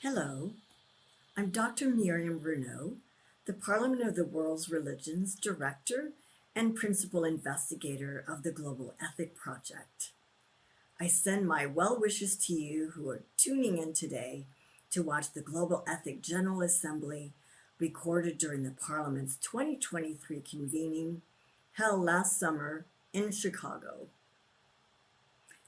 Hello, I'm Dr. Miriam Bruno, the Parliament of the World's Religions Director and Principal Investigator of the Global Ethic Project. I send my well wishes to you who are tuning in today to watch the Global Ethic General Assembly recorded during the Parliament's 2023 convening held last summer in Chicago.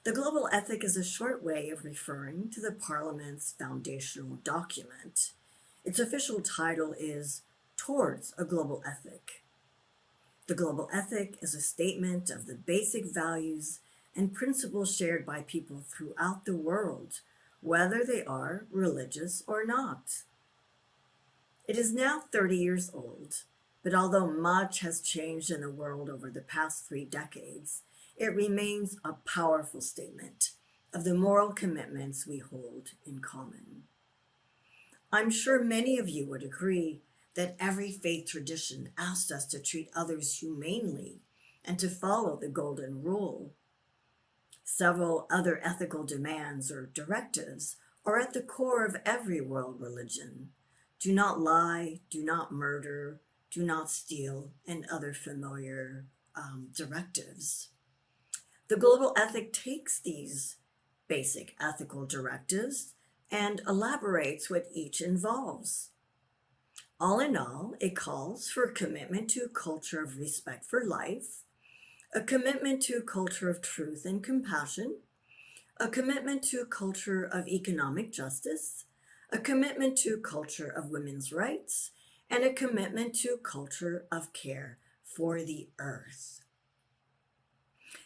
The Global Ethic is a short way of referring to the Parliament's foundational document. Its official title is Towards a Global Ethic. The Global Ethic is a statement of the basic values and principles shared by people throughout the world, whether they are religious or not. It is now 30 years old, but although much has changed in the world over the past 3 decades, it remains a powerful statement of the moral commitments we hold in common. I'm sure many of you would agree that every faith tradition asks us to treat others humanely and to follow the golden rule. Several other ethical demands or directives are at the core of every world religion. Do not lie, do not murder, do not steal, and other familiar directives. The global ethic takes these basic ethical directives and elaborates what each involves. All in all, it calls for a commitment to a culture of respect for life, a commitment to a culture of truth and compassion, a commitment to a culture of economic justice, a commitment to a culture of women's rights, and a commitment to a culture of care for the earth.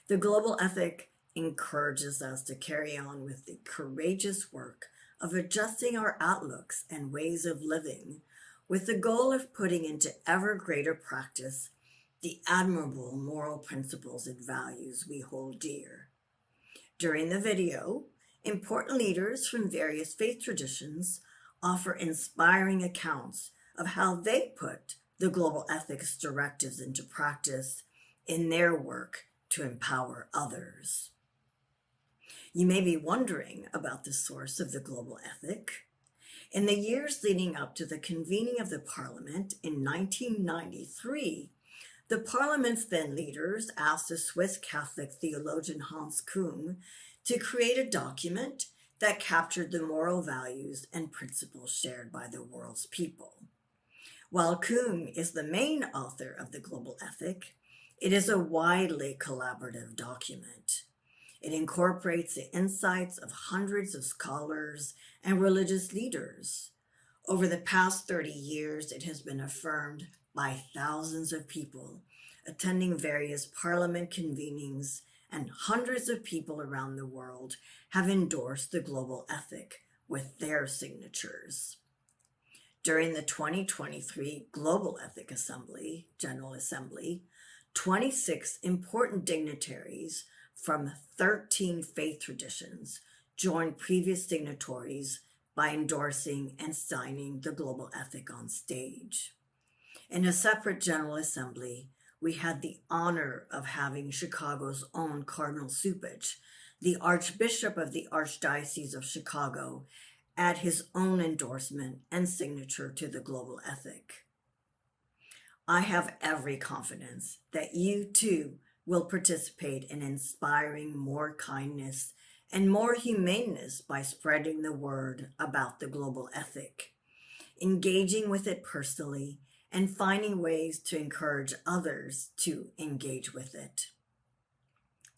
The global ethic encourages us to carry on with the courageous work of adjusting our outlooks and ways of living with the goal of putting into ever greater practice the admirable moral principles and values we hold dear. During the video, important leaders from various faith traditions offer inspiring accounts of how they put the global ethics directives into practice in their work to empower others. You may be wondering about the source of the global ethic. In the years leading up to the convening of the Parliament in 1993, the Parliament's then leaders asked the Swiss Catholic theologian Hans Küng to create a document that captured the moral values and principles shared by the world's people. While Küng is the main author of the global ethic, it is a widely collaborative document. It incorporates the insights of hundreds of scholars and religious leaders. Over the past 30 years, it has been affirmed by thousands of people attending various parliament convenings, and hundreds of people around the world have endorsed the global ethic with their signatures. During the 2023 Global Ethic General Assembly, 26 important dignitaries from 13 faith traditions joined previous signatories by endorsing and signing the global ethic on stage. In a separate General Assembly, we had the honor of having Chicago's own Cardinal Cupich, the Archbishop of the Archdiocese of Chicago, add his own endorsement and signature to the global ethic. I have every confidence that you too will participate in inspiring more kindness and more humaneness by spreading the word about the global ethic, engaging with it personally, and finding ways to encourage others to engage with it.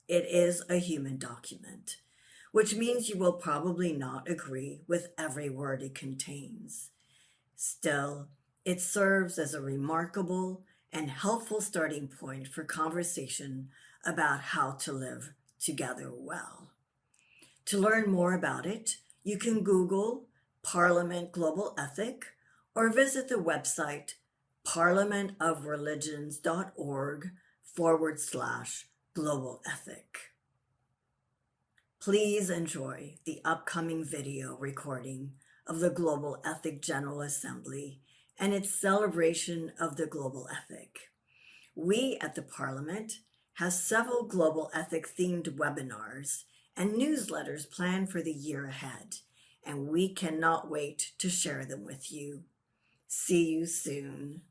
It is a human document, which means you will probably not agree with every word it contains. Still, it serves as a remarkable and helpful starting point for conversation about how to live together well. To learn more about it, you can Google Parliament Global Ethic or visit the website parliamentofreligions.org/global ethic. Please enjoy the upcoming video recording of the Global Ethic General Assembly and its celebration of the global ethic. We at the Parliament have several global ethic themed webinars and newsletters planned for the year ahead, and we cannot wait to share them with you. See you soon.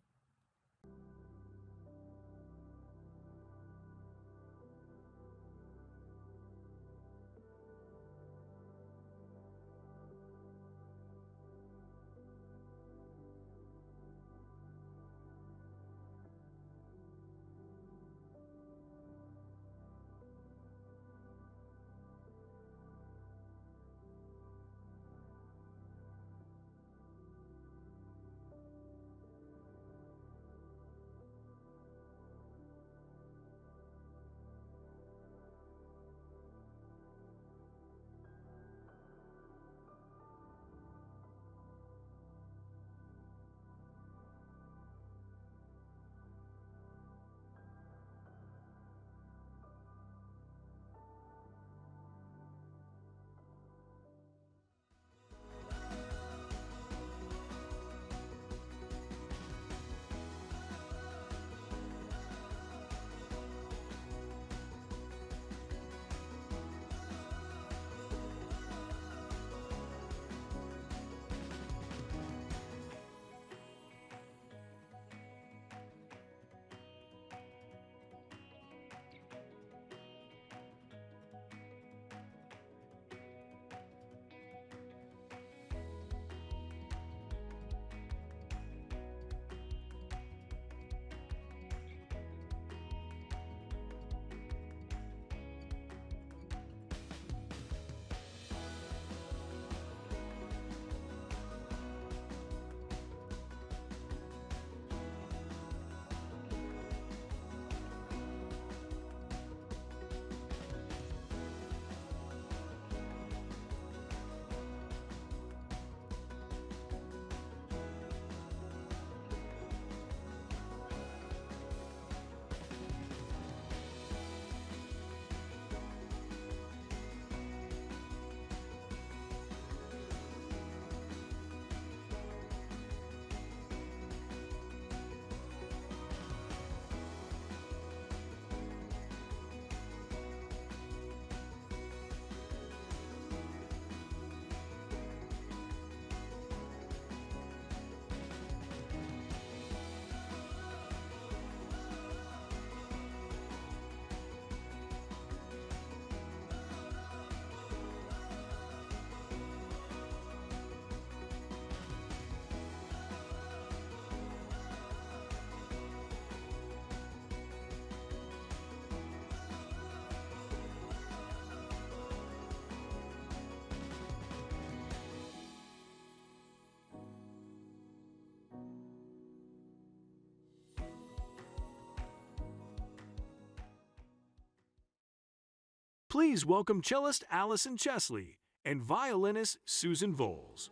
Please welcome cellist Allison Chesley and violinist Susan Voles.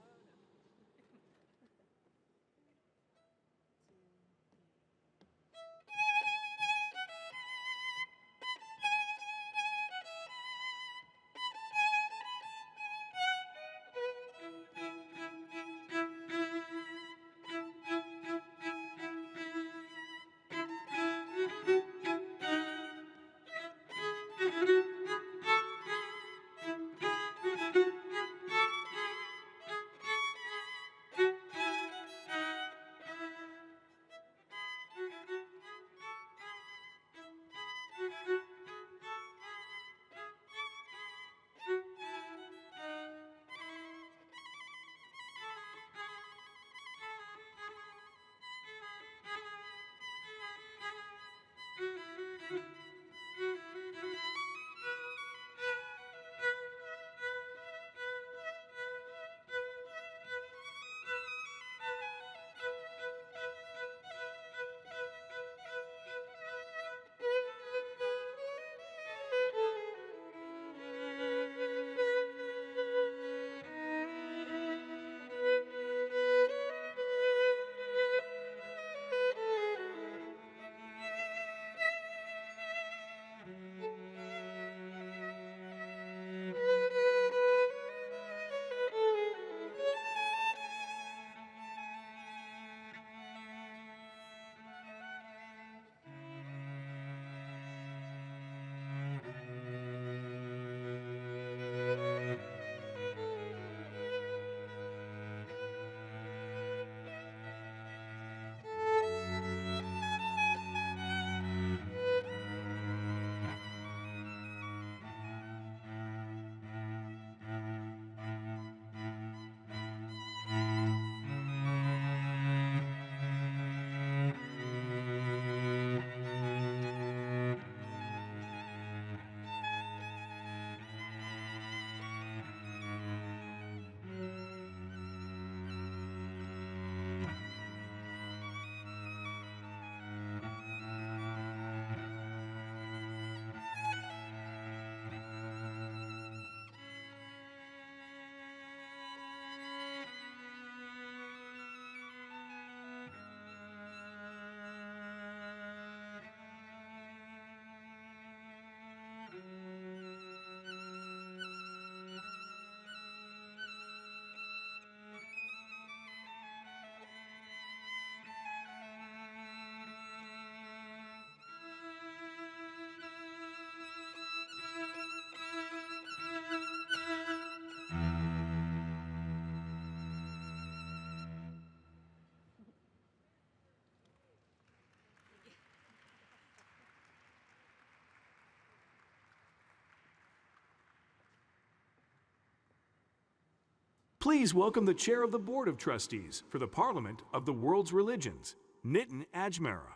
Please welcome the Chair of the Board of Trustees for the Parliament of the World's Religions, Nitin Ajmera.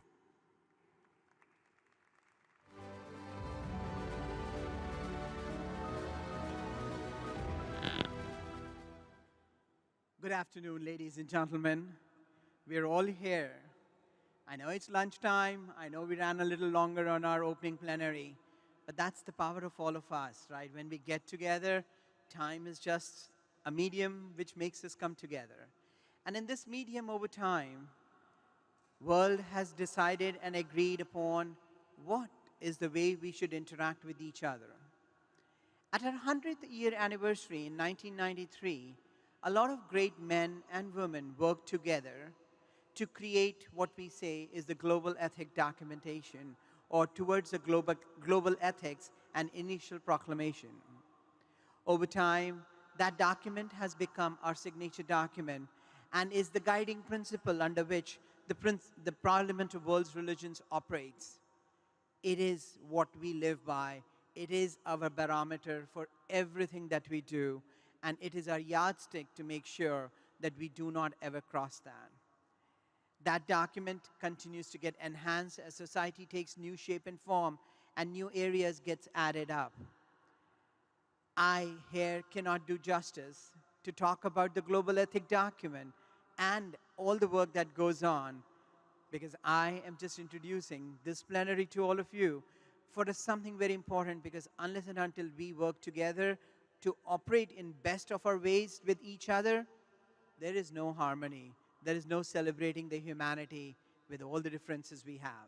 Good afternoon, ladies and gentlemen. We're all here. I know it's lunchtime. I know we ran a little longer on our opening plenary, but that's the power of all of us, right? When we get together, time is just a medium which makes us come together. And in this medium over time, world has decided and agreed upon what is the way we should interact with each other. At our 100th year anniversary in 1993, a lot of great men and women worked together to create what we say is the Global Ethic Documentation, or towards the global ethics and initial proclamation. Over time, that document has become our signature document and is the guiding principle under which the Parliament of World's Religions operates. It is what we live by. It is our barometer for everything that we do, and it is our yardstick to make sure that we do not ever cross that. That document continues to get enhanced as society takes new shape and form and new areas gets added up. I here cannot do justice to talk about the Global Ethic Document and all the work that goes on, because I am just introducing this plenary to all of you for something very important, because unless and until we work together to operate in best of our ways with each other, there is no harmony. There is no celebrating the humanity with all the differences we have.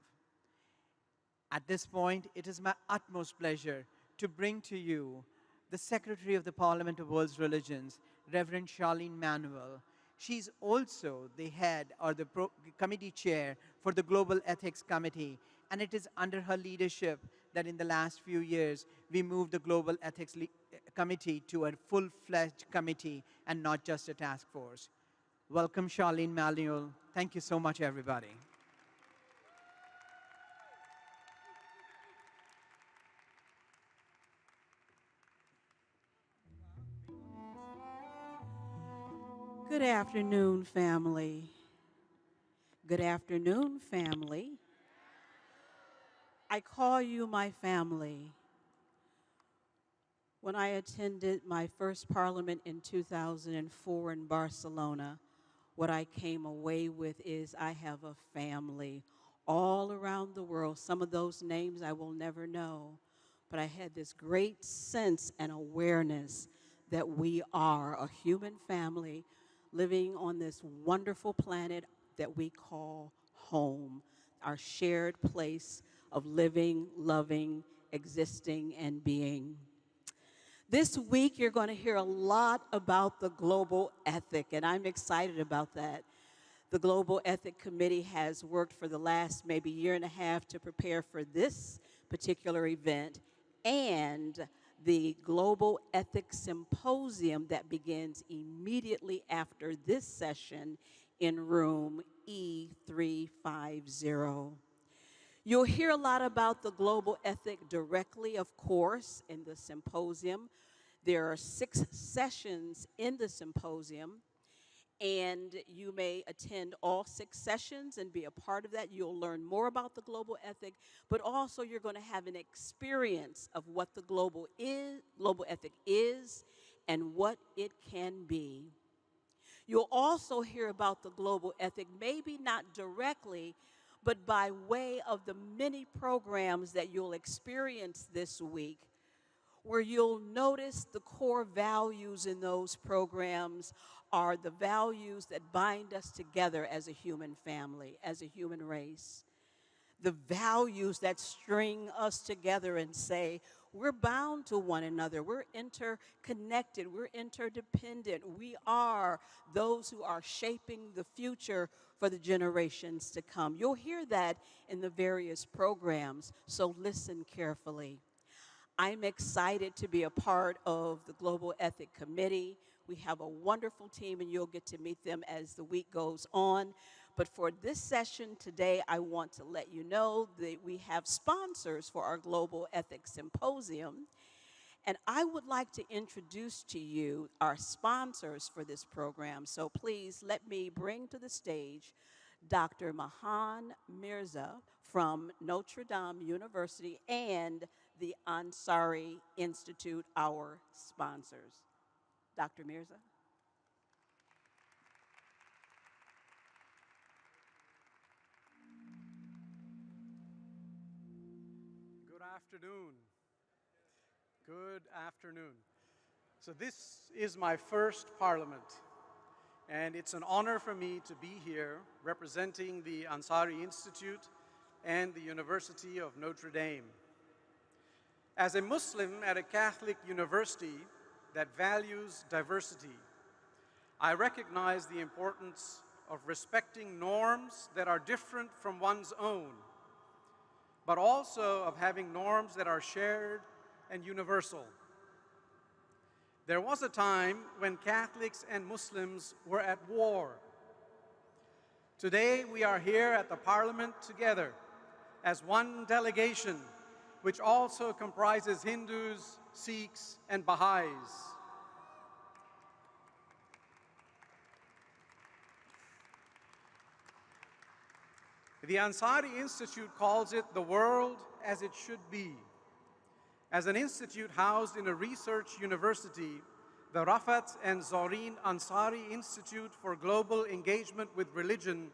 At this point, it is my utmost pleasure to bring to you the Secretary of the Parliament of World's Religions, Reverend Charlene Manuel. She's also the head or the committee chair for the Global Ethics Committee, and it is under her leadership that in the last few years, we moved the Global Ethics Committee to a full-fledged committee and not just a task force. Welcome, Charlene Manuel. Thank you so much, everybody. Good afternoon, family. Good afternoon, family. I call you my family. When I attended my first parliament in 2004 in Barcelona, what I came away with is I have a family all around the world. Some of those names I will never know, but I had this great sense and awareness that we are a human family living on this wonderful planet that we call home, our shared place of living, loving, existing, and being. This week, you're going to hear a lot about the global ethic, and I'm excited about that. The Global Ethic Committee has worked for the last maybe year and a half to prepare for this particular event and the Global Ethics Symposium that begins immediately after this session in room E350. You'll hear a lot about the global ethic directly, of course, in the symposium. There are 6 sessions in the symposium, and you may attend all 6 sessions and be a part of that. You'll learn more about the global ethic, but also you're going to have an experience of what the global ethic is and what it can be. You'll also hear about the global ethic, maybe not directly, but by way of the many programs that you'll experience this week, where you'll notice the core values in those programs are the values that bind us together as a human family, as a human race. The values that string us together and say, we're bound to one another, we're interconnected, we're interdependent, we are those who are shaping the future for the generations to come. You'll hear that in the various programs, so listen carefully. I'm excited to be a part of the Global Ethic Committee. We have a wonderful team, and you'll get to meet them as the week goes on. But for this session today, I want to let you know that we have sponsors for our Global Ethics Symposium. And I would like to introduce to you our sponsors for this program. So please let me bring to the stage Dr. Mahan Mirza from Notre Dame University and the Ansari Institute, our sponsors. Dr. Mirza. Good afternoon. Good afternoon. So this is my first parliament, and it's an honor for me to be here representing the Ansari Institute and the University of Notre Dame. As a Muslim at a Catholic university that values diversity, I recognize the importance of respecting norms that are different from one's own, but also of having norms that are shared and universal. There was a time when Catholics and Muslims were at war. Today, we are here at the Parliament together as one delegation, which also comprises Hindus, Sikhs, and Baha'is. The Ansari Institute calls it the world as it should be. As an institute housed in a research university, the Rafat and Zoreen Ansari Institute for Global Engagement with Religion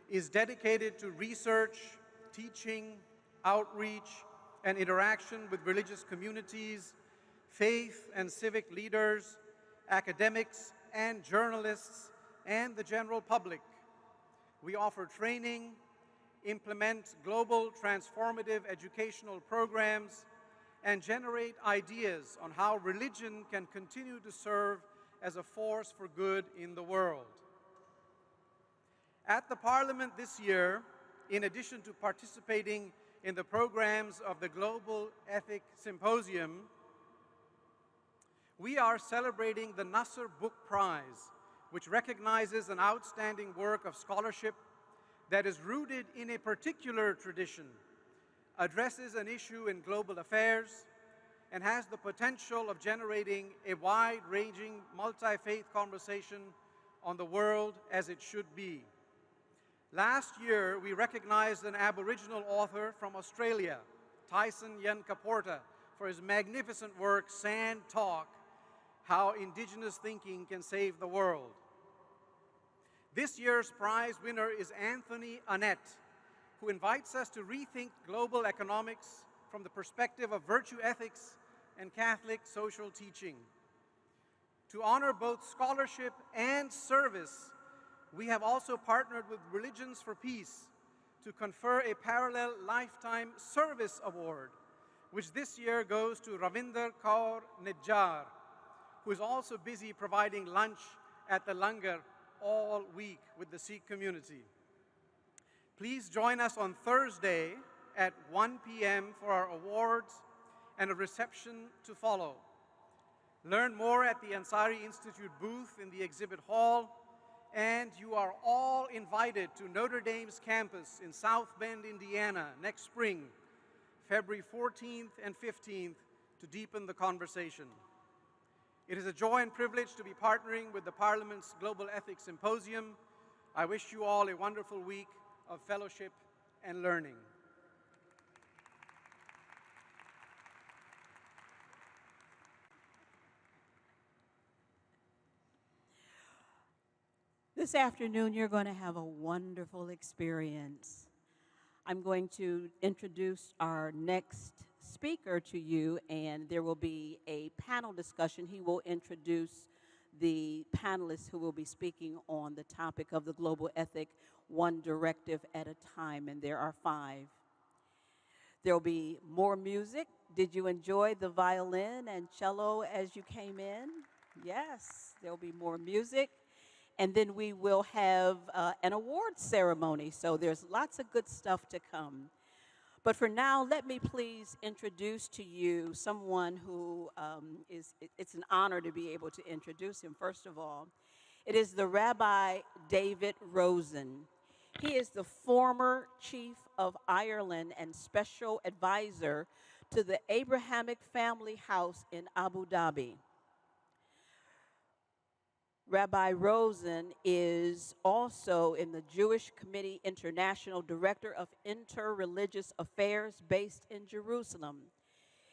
is dedicated to research, teaching, outreach, and interaction with religious communities, faith and civic leaders, academics and journalists, and the general public. We offer training, implement global transformative educational programs, and generate ideas on how religion can continue to serve as a force for good in the world. At the Parliament this year, in addition to participating in the programs of the Global Ethic Symposium, we are celebrating the Nasser Book Prize, which recognizes an outstanding work of scholarship that is rooted in a particular tradition, addresses an issue in global affairs, and has the potential of generating a wide-ranging, multi-faith conversation on the world as it should be. Last year, we recognized an Aboriginal author from Australia, Tyson Yunkaporta, for his magnificent work, Sand Talk, How Indigenous Thinking Can Save the World. This year's prize winner is Anthony Annette, who invites us to rethink global economics from the perspective of virtue ethics and Catholic social teaching. To honor both scholarship and service, we have also partnered with Religions for Peace to confer a parallel Lifetime Service Award, which this year goes to Ravinder Kaur Nijjar, who is also busy providing lunch at the Langar all week with the Sikh community. Please join us on Thursday at 1 p.m. for our awards and a reception to follow. Learn more at the Ansari Institute booth in the exhibit hall, and you are all invited to Notre Dame's campus in South Bend, Indiana next spring, February 14th and 15th, to deepen the conversation. It is a joy and privilege to be partnering with the Parliament's Global Ethics Symposium. I wish you all a wonderful week of fellowship and learning. This afternoon, you're going to have a wonderful experience. I'm going to introduce our next speaker to you, and there will be a panel discussion. He will introduce the panelists who will be speaking on the topic of the global ethic, one directive at a time, and there are 5. There will be more music. Did you enjoy the violin and cello as you came in? Yes, there will be more music. And then we will have an award ceremony. So there's lots of good stuff to come. But for now, let me please introduce to you someone who it's an honor to be able to introduce him, first of all. It is the Rabbi David Rosen. He is the former Chief of Ireland and Special Advisor to the Abrahamic Family House in Abu Dhabi. Rabbi Rosen is also in the Jewish Committee International Director of Interreligious Affairs based in Jerusalem.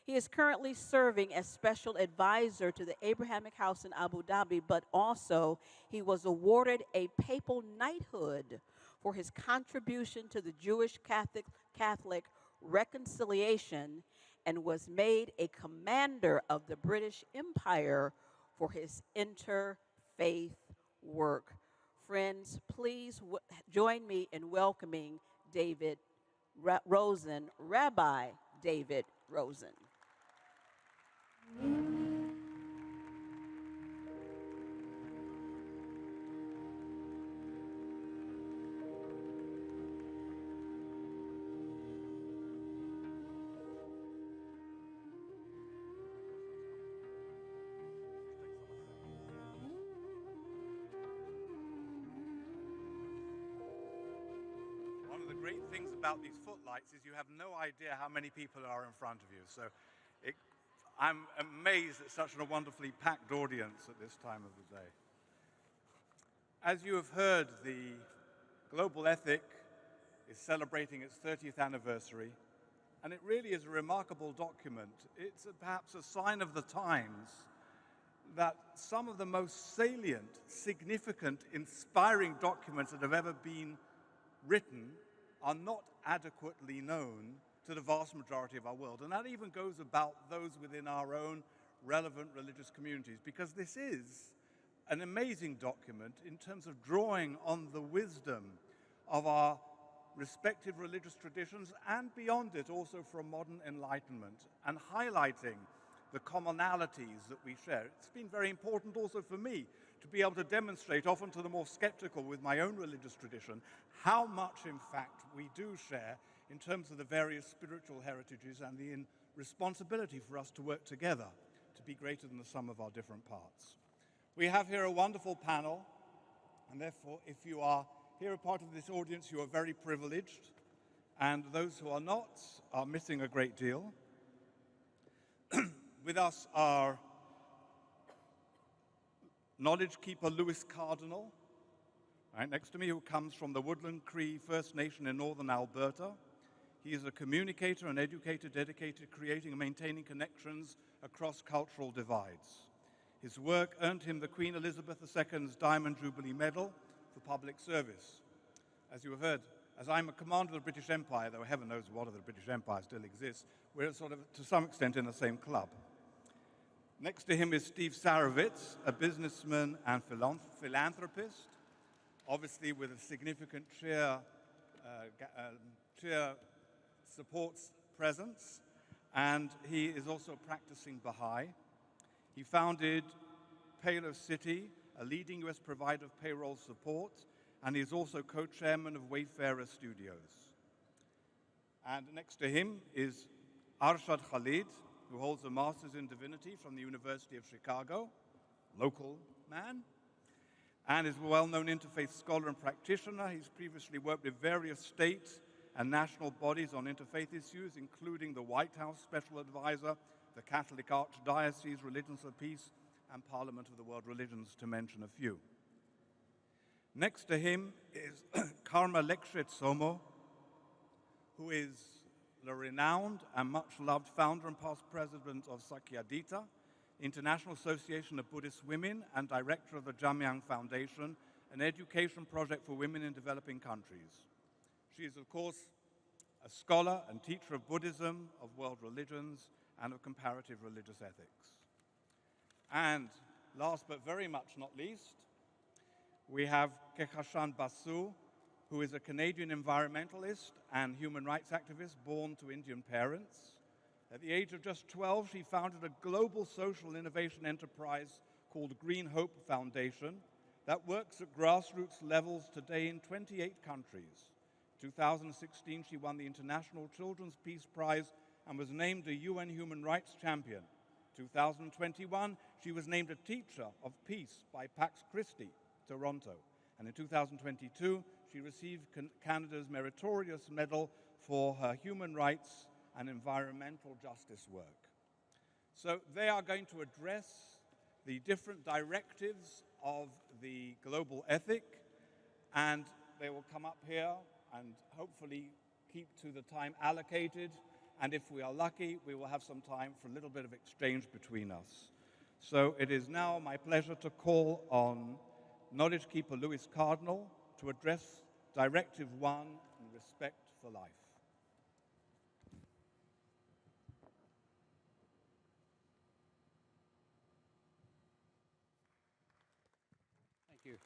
He is currently serving as special advisor to the Abrahamic House in Abu Dhabi, but also he was awarded a papal knighthood for his contribution to the Jewish Catholic reconciliation and was made a commander of the British Empire for his interfaith work. Friends, please join me in welcoming David Rosen, Rabbi David Rosen. One of the great things about these footlights is you have no idea how many people are in front of you. So I'm amazed at such a wonderfully packed audience at this time of the day. As you have heard, the Global Ethic is celebrating its 30th anniversary, and it really is a remarkable document. It's perhaps a sign of the times that some of the most salient, significant, inspiring documents that have ever been written are not adequately known to the vast majority of our world. And that even goes about those within our own relevant religious communities, because this is an amazing document in terms of drawing on the wisdom of our respective religious traditions and beyond it also from modern enlightenment, and highlighting the commonalities that we share. It's been very important also for me to be able to demonstrate, often to the more skeptical with my own religious tradition, how much, in fact, we do share in terms of the various spiritual heritages and the responsibility for us to work together to be greater than the sum of our different parts. We have here a wonderful panel, and therefore, if you are here a part of this audience, you are very privileged, and those who are not are missing a great deal. With us are knowledge keeper Lewis Cardinal, right next to me, who comes from the Woodland Cree First Nation in northern Alberta. He is a communicator and educator dedicated to creating and maintaining connections across cultural divides. His work earned him the Queen Elizabeth II's Diamond Jubilee Medal for public service. As you have heard, as I'm a commander of the British Empire, though heaven knows what of the British Empire still exists, we're sort of, to some extent, in the same club. Next to him is Steve Sarovitz, a businessman and philanthropist, obviously with a significant cheer supports presence, and he is also a practicing Baha'i. He founded Palo City, a leading US provider of payroll support, and he is also co-chairman of Wayfarer Studios. And next to him is Arshad Khalid, who holds a Master's in Divinity from the University of Chicago, local man, and is a well-known interfaith scholar and practitioner. He's previously worked with various state and national bodies on interfaith issues, including the White House Special Advisor, the Catholic Archdiocese, Religions of Peace, and Parliament of the World Religions, to mention a few. Next to him is Karma Lekshit Somo, who is the renowned and much-loved founder and past president of Sakyadita, International Association of Buddhist Women, and director of the Jamyang Foundation, an education project for women in developing countries. She is, of course, a scholar and teacher of Buddhism, of world religions, and of comparative religious ethics. And last but very much not least, we have Kekashan Basu, who is a Canadian environmentalist and human rights activist born to Indian parents. At the age of just 12, she founded a global social innovation enterprise called Green Hope Foundation that works at grassroots levels today in 28 countries. In 2016, she won the International Children's Peace Prize and was named a UN Human Rights Champion. In 2021, she was named a Teacher of Peace by Pax Christi, Toronto. And in 2022, she received Canada's Meritorious Medal for her human rights and environmental justice work. So they are going to address the different directives of the global ethic, and they will come up here and hopefully keep to the time allocated. And if we are lucky, we will have some time for a little bit of exchange between us. So it is now my pleasure to call on Knowledge Keeper Lewis Cardinal to address Directive 1 and Respect for Life. Thank you.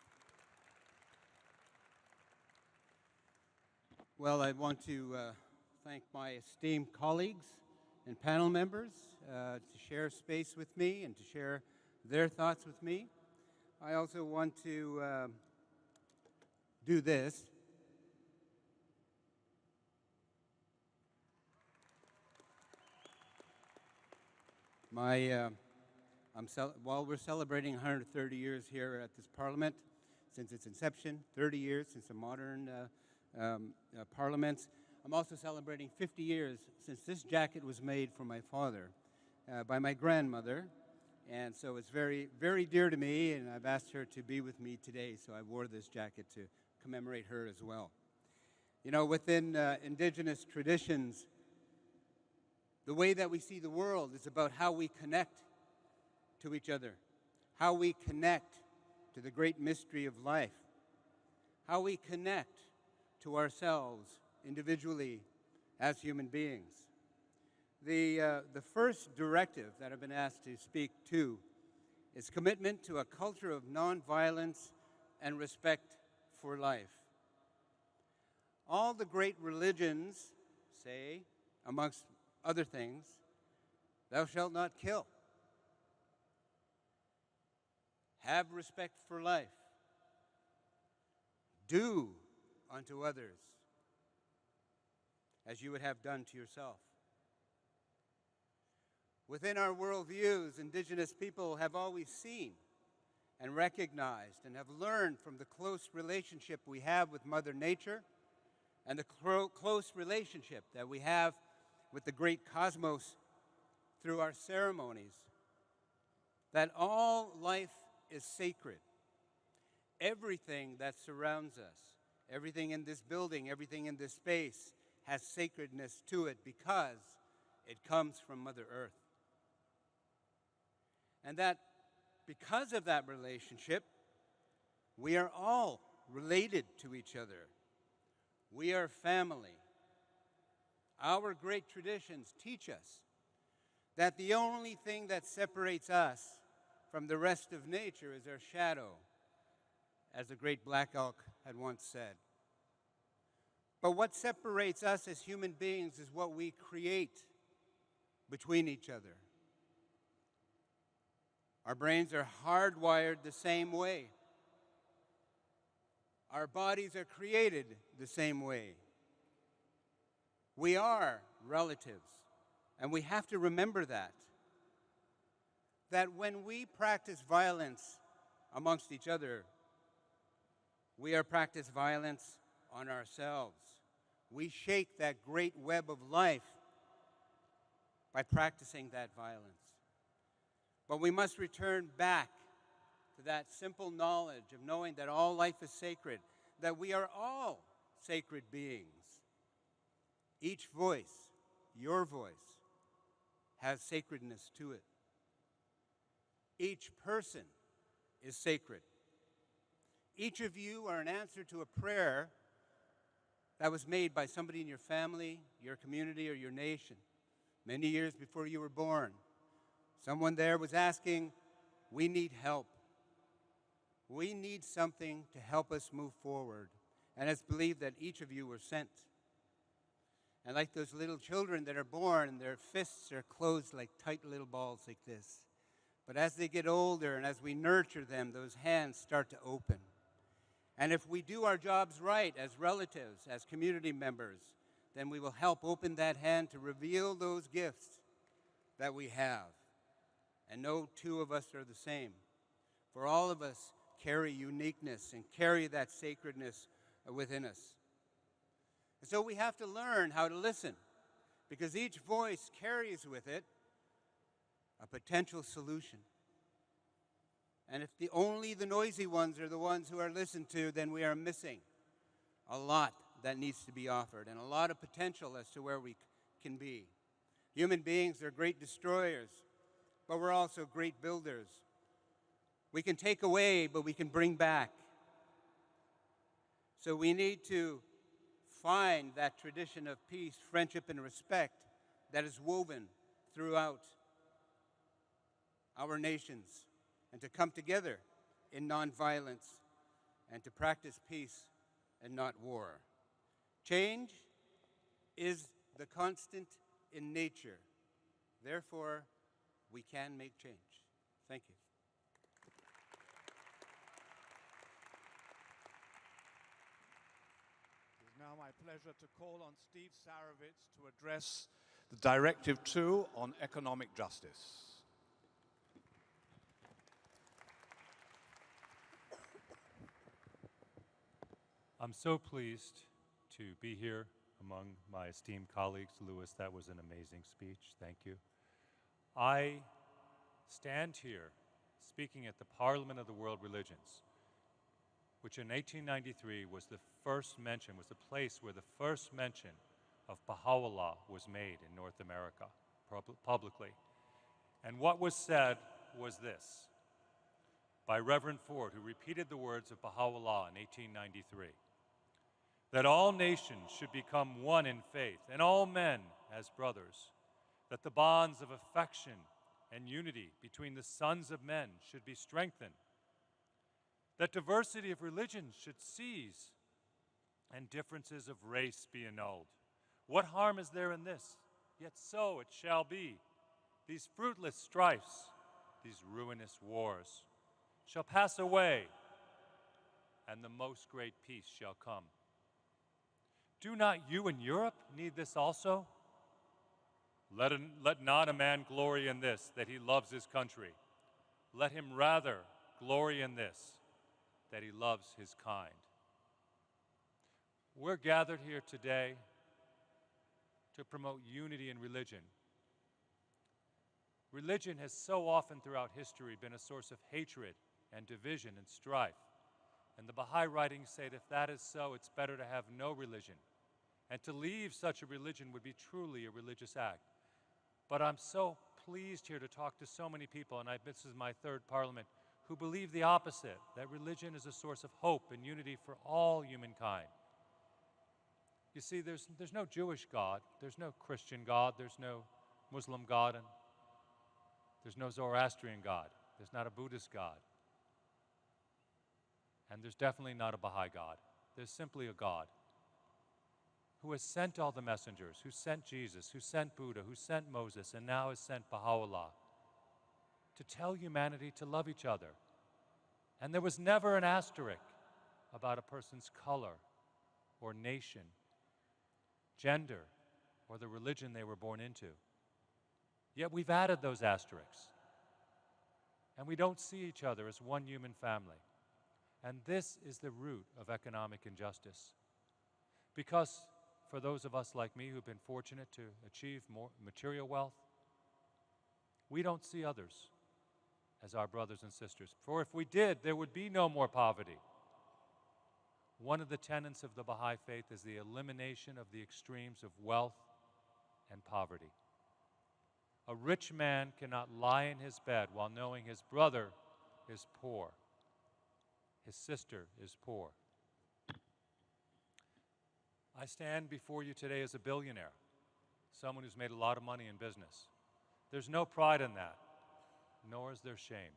Well, I want to thank my esteemed colleagues and panel members to share space with me and to share their thoughts with me. I also want to do this. While we're celebrating 130 years here at this Parliament, since its inception, 30 years since the modern parliaments, I'm also celebrating 50 years since this jacket was made for my father by my grandmother. And so it's very, very dear to me, and I've asked her to be with me today, so I wore this jacket to commemorate her as well. You know, within indigenous traditions, the way that we see the world is about how we connect to each other, how we connect to the great mystery of life, how we connect to ourselves individually as human beings. The first directive that I've been asked to speak to is commitment to a culture of nonviolence and respect for life. All the great religions say, amongst other things, thou shalt not kill. Have respect for life. Do unto others as you would have done to yourself. Within our worldviews, indigenous people have always seen and recognized and have learned from the close relationship we have with Mother Nature and the close relationship that we have with the great cosmos through our ceremonies, that all life is sacred. Everything that surrounds us, everything in this building, everything in this space has sacredness to it because it comes from Mother Earth. And that because of that relationship, we are all related to each other. We are family. Our great traditions teach us that the only thing that separates us from the rest of nature is our shadow, as the great Black Elk had once said. But what separates us as human beings is what we create between each other. Our brains are hardwired the same way. Our bodies are created the same way. We are relatives, and we have to remember that. That when we practice violence amongst each other, we are practicing violence on ourselves. We shake that great web of life by practicing that violence. But we must return back to that simple knowledge of knowing that all life is sacred, that we are all sacred beings. Each voice, your voice, has sacredness to it. Each person is sacred. Each of you are an answer to a prayer that was made by somebody in your family, your community, or your nation many years before you were born. Someone there was asking, we need help. We need something to help us move forward. And it's believed that each of you were sent. And like those little children that are born, and their fists are closed like tight little balls like this. But as they get older and as we nurture them, those hands start to open. And if we do our jobs right as relatives, as community members, then we will help open that hand to reveal those gifts that we have. And no two of us are the same. For all of us carry uniqueness and carry that sacredness within us. And so we have to learn how to listen. because each voice carries with it a potential solution. And if only the noisy ones are the ones who are listened to, then we are missing a lot that needs to be offered and a lot of potential as to where we can be. Human beings are great destroyers, but we're also great builders. We can take away, but we can bring back. So we need to find that tradition of peace, friendship, and respect that is woven throughout our nations, and to come together in nonviolence and to practice peace and not war. Change is the constant in nature. Therefore, we can make change. Thank you. It is now my pleasure to call on Steve Sarowitz to address the Directive 2 on economic justice. I'm so pleased to be here among my esteemed colleagues. Louis, that was an amazing speech. Thank you. I stand here speaking at the Parliament of the World Religions, which in 1893 was the first mention, was the place where the first mention of Baha'u'llah was made in North America publicly. And what was said was this, by Reverend Ford, who repeated the words of Baha'u'llah in 1893, that all nations should become one in faith, and all men as brothers, that the bonds of affection and unity between the sons of men should be strengthened, that diversity of religions should cease, and differences of race be annulled. What harm is there in this? Yet so it shall be. These fruitless strifes, these ruinous wars, shall pass away, and the most great peace shall come. Do not you in Europe need this also? Let not a man glory in this, that he loves his country. Let him rather glory in this, that he loves his kind. We're gathered here today to promote unity in religion. Religion has so often throughout history been a source of hatred and division and strife. And the Baha'i writings say that if that is so, it's better to have no religion. And to leave such a religion would be truly a religious act. But I'm so pleased here to talk to so many people, and this is my third parliament, who believe the opposite, that religion is a source of hope and unity for all humankind. You see, there's no Jewish God, there's no Christian God, there's no Muslim God, and there's no Zoroastrian God, there's not a Buddhist God. And there's definitely not a Baha'i God. There's simply a God who has sent all the messengers, who sent Jesus, who sent Buddha, who sent Moses, and now has sent Baha'u'llah to tell humanity to love each other. And there was never an asterisk about a person's color or nation, gender, or the religion they were born into. Yet we've added those asterisks, and we don't see each other as one human family. And this is the root of economic injustice. Because for those of us like me who've been fortunate to achieve more material wealth, we don't see others as our brothers and sisters. For if we did, there would be no more poverty. One of the tenets of the Baha'i faith is the elimination of the extremes of wealth and poverty. A rich man cannot lie in his bed while knowing his brother is poor. His sister is poor. I stand before you today as a billionaire, someone who's made a lot of money in business. There's no pride in that, nor is there shame.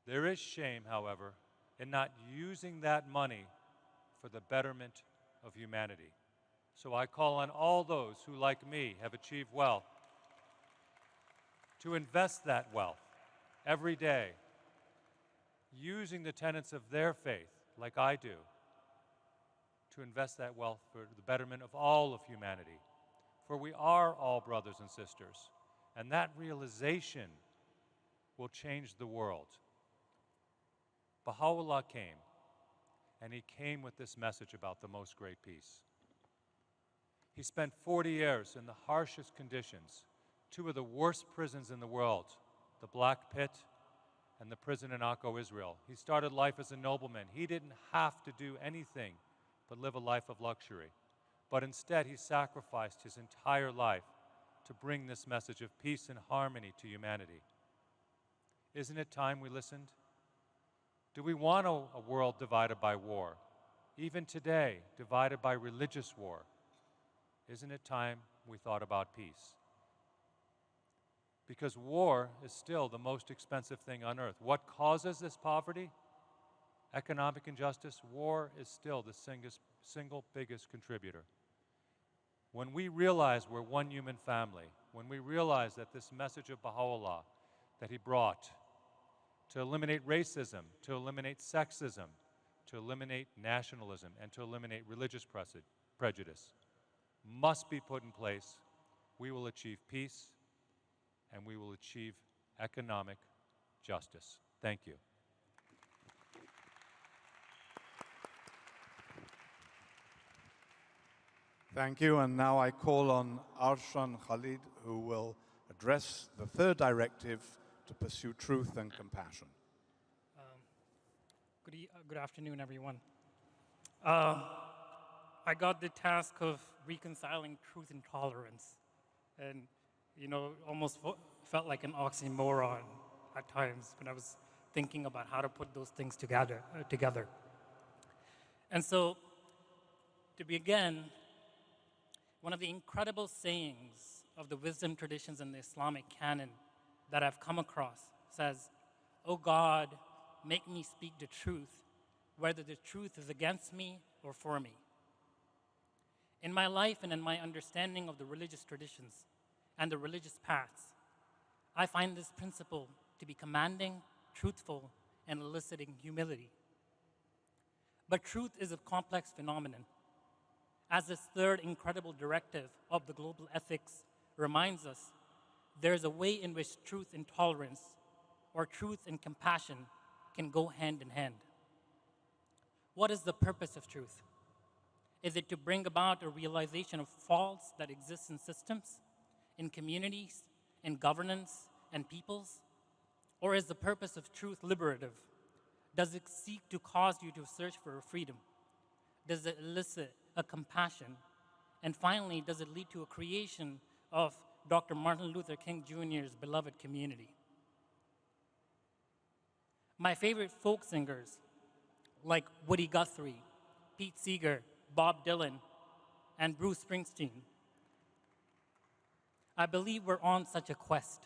There is shame, however, in not using that money for the betterment of humanity. So I call on all those who, like me, have achieved wealth to invest that wealth every day, using the tenets of their faith, like I do, to invest that wealth for the betterment of all of humanity. For we are all brothers and sisters, and that realization will change the world. Baha'u'llah came, and he came with this message about the most great peace. He spent 40 years in the harshest conditions, two of the worst prisons in the world, the Black Pit and the prison in Akko, Israel. He started life as a nobleman. He didn't have to do anything but live a life of luxury. But instead, he sacrificed his entire life to bring this message of peace and harmony to humanity. Isn't it time we listened? Do we want a world divided by war? Even today, divided by religious war? Isn't it time we thought about peace? Because war is still the most expensive thing on earth. What causes this poverty? Economic injustice. War is still the single biggest contributor. When we realize we're one human family, when we realize that this message of Baha'u'llah that he brought to eliminate racism, to eliminate sexism, to eliminate nationalism, and to eliminate religious prejudice must be put in place, we will achieve peace and we will achieve economic justice. Thank you. Thank you, and now I call on Arshan Khalid, who will address the third directive to pursue truth and compassion. Good afternoon, everyone. I got the task of reconciling truth and tolerance, and almost felt like an oxymoron at times when I was thinking about how to put those things together. And so, to begin, one of the incredible sayings of the wisdom traditions in the Islamic canon that I've come across says, "O God, make me speak the truth, whether the truth is against me or for me." In my life and in my understanding of the religious traditions and the religious paths, I find this principle to be commanding, truthful, and eliciting humility. But truth is a complex phenomenon. As this third incredible directive of the global ethics reminds us, there is a way in which truth and tolerance, or truth and compassion, can go hand in hand. What is the purpose of truth? Is it to bring about a realization of faults that exist in systems, in communities, in governance, and peoples? Or is the purpose of truth liberative? Does it seek to cause you to search for a freedom? Does it elicit a compassion? And finally, does it lead to a creation of Dr. Martin Luther King Jr.'s beloved community? My favorite folk singers, like Woody Guthrie, Pete Seeger, Bob Dylan, and Bruce Springsteen, I believe we're on such a quest.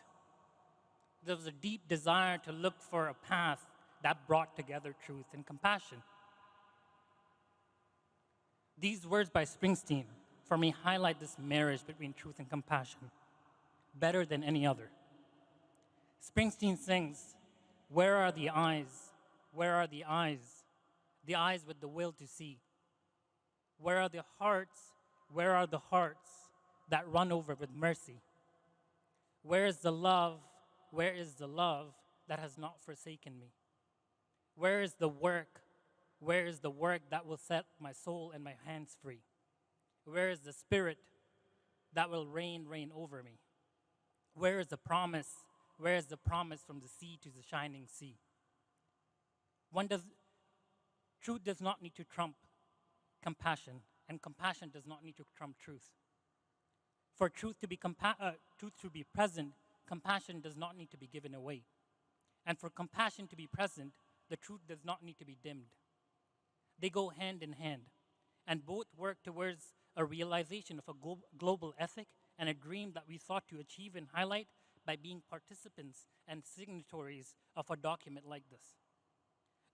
There was a deep desire to look for a path that brought together truth and compassion. These words by Springsteen, for me, highlight this marriage between truth and compassion better than any other. Springsteen sings, "Where are the eyes? Where are the eyes? The eyes with the will to see. Where are the hearts? Where are the hearts that run over with mercy? Where is the love? Where is the love that has not forsaken me? Where is the work? Where is the work that will set my soul and my hands free? Where is the spirit that will reign over me? Where is the promise? Where is the promise from the sea to the shining sea?" Truth does not need to trump compassion, and compassion does not need to trump truth. For truth to be present, compassion does not need to be given away. And for compassion to be present, the truth does not need to be dimmed. They go hand in hand, and both work towards a realization of a global ethic and a dream that we sought to achieve and highlight by being participants and signatories of a document like this.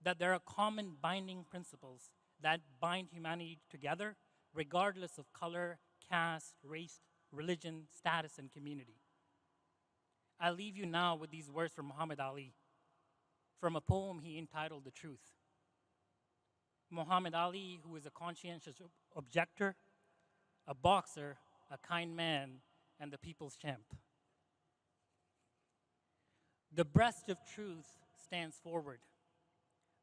That there are common binding principles that bind humanity together, regardless of color, caste, race, religion, status, and community. I leave you now with these words from Muhammad Ali, from a poem he entitled "The Truth." Muhammad Ali, who is a conscientious objector, a boxer, a kind man, and the people's champ. The breast of truth stands forward.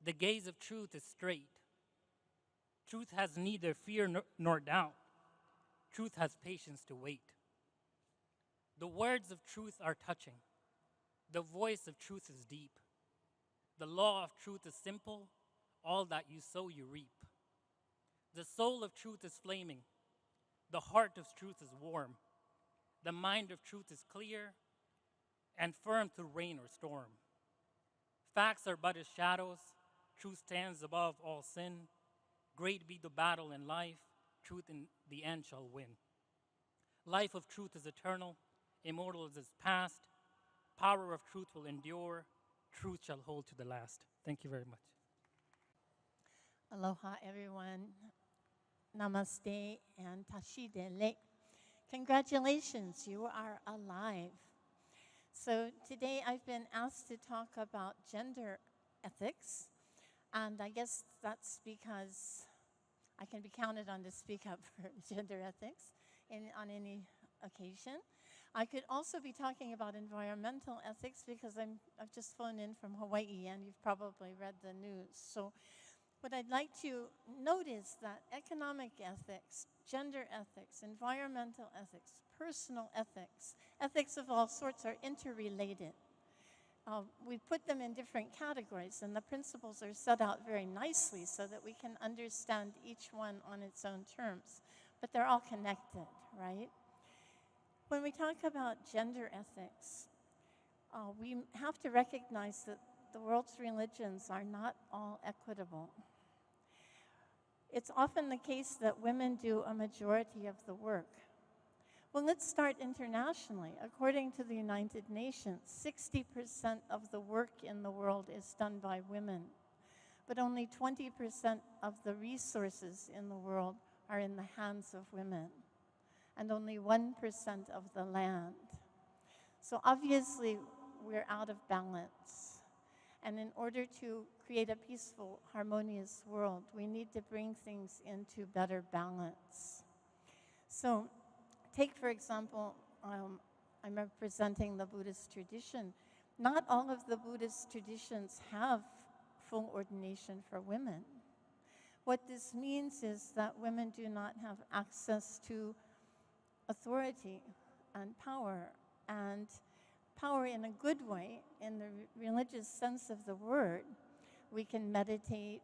The gaze of truth is straight. Truth has neither fear nor doubt. Truth has patience to wait. The words of truth are touching. The voice of truth is deep. The law of truth is simple. All that you sow, you reap. The soul of truth is flaming. The heart of truth is warm. The mind of truth is clear and firm through rain or storm. Facts are but as shadows. Truth stands above all sin. Great be the battle in life. Truth in the end shall win. Life of truth is eternal. Immortal is its past. Power of truth will endure. Truth shall hold to the last. Thank you very much. Aloha, everyone. Namaste and tashidele. Congratulations, you are alive. So today I've been asked to talk about gender ethics, and I guess that's because I can be counted on to speak up for gender ethics on any occasion. I could also be talking about environmental ethics because I've just flown in from Hawaii and you've probably read the news. So what I'd like to note is that economic ethics, gender ethics, environmental ethics, personal ethics, ethics of all sorts are interrelated. We put them in different categories, and the principles are set out very nicely so that we can understand each one on its own terms. But they're all connected, right? When we talk about gender ethics, we have to recognize that the world's religions are not all equitable. It's often the case that women do a majority of the work. Well, let's start internationally. According to the United Nations, 60% of the work in the world is done by women, but only 20% of the resources in the world are in the hands of women, and only 1% of the land. So obviously, we're out of balance. And in order to create a peaceful, harmonious world, we need to bring things into better balance. So, take, for example, I'm representing the Buddhist tradition. Not all of the Buddhist traditions have full ordination for women. What this means is that women do not have access to authority and power in a good way, in the religious sense of the word. We can meditate,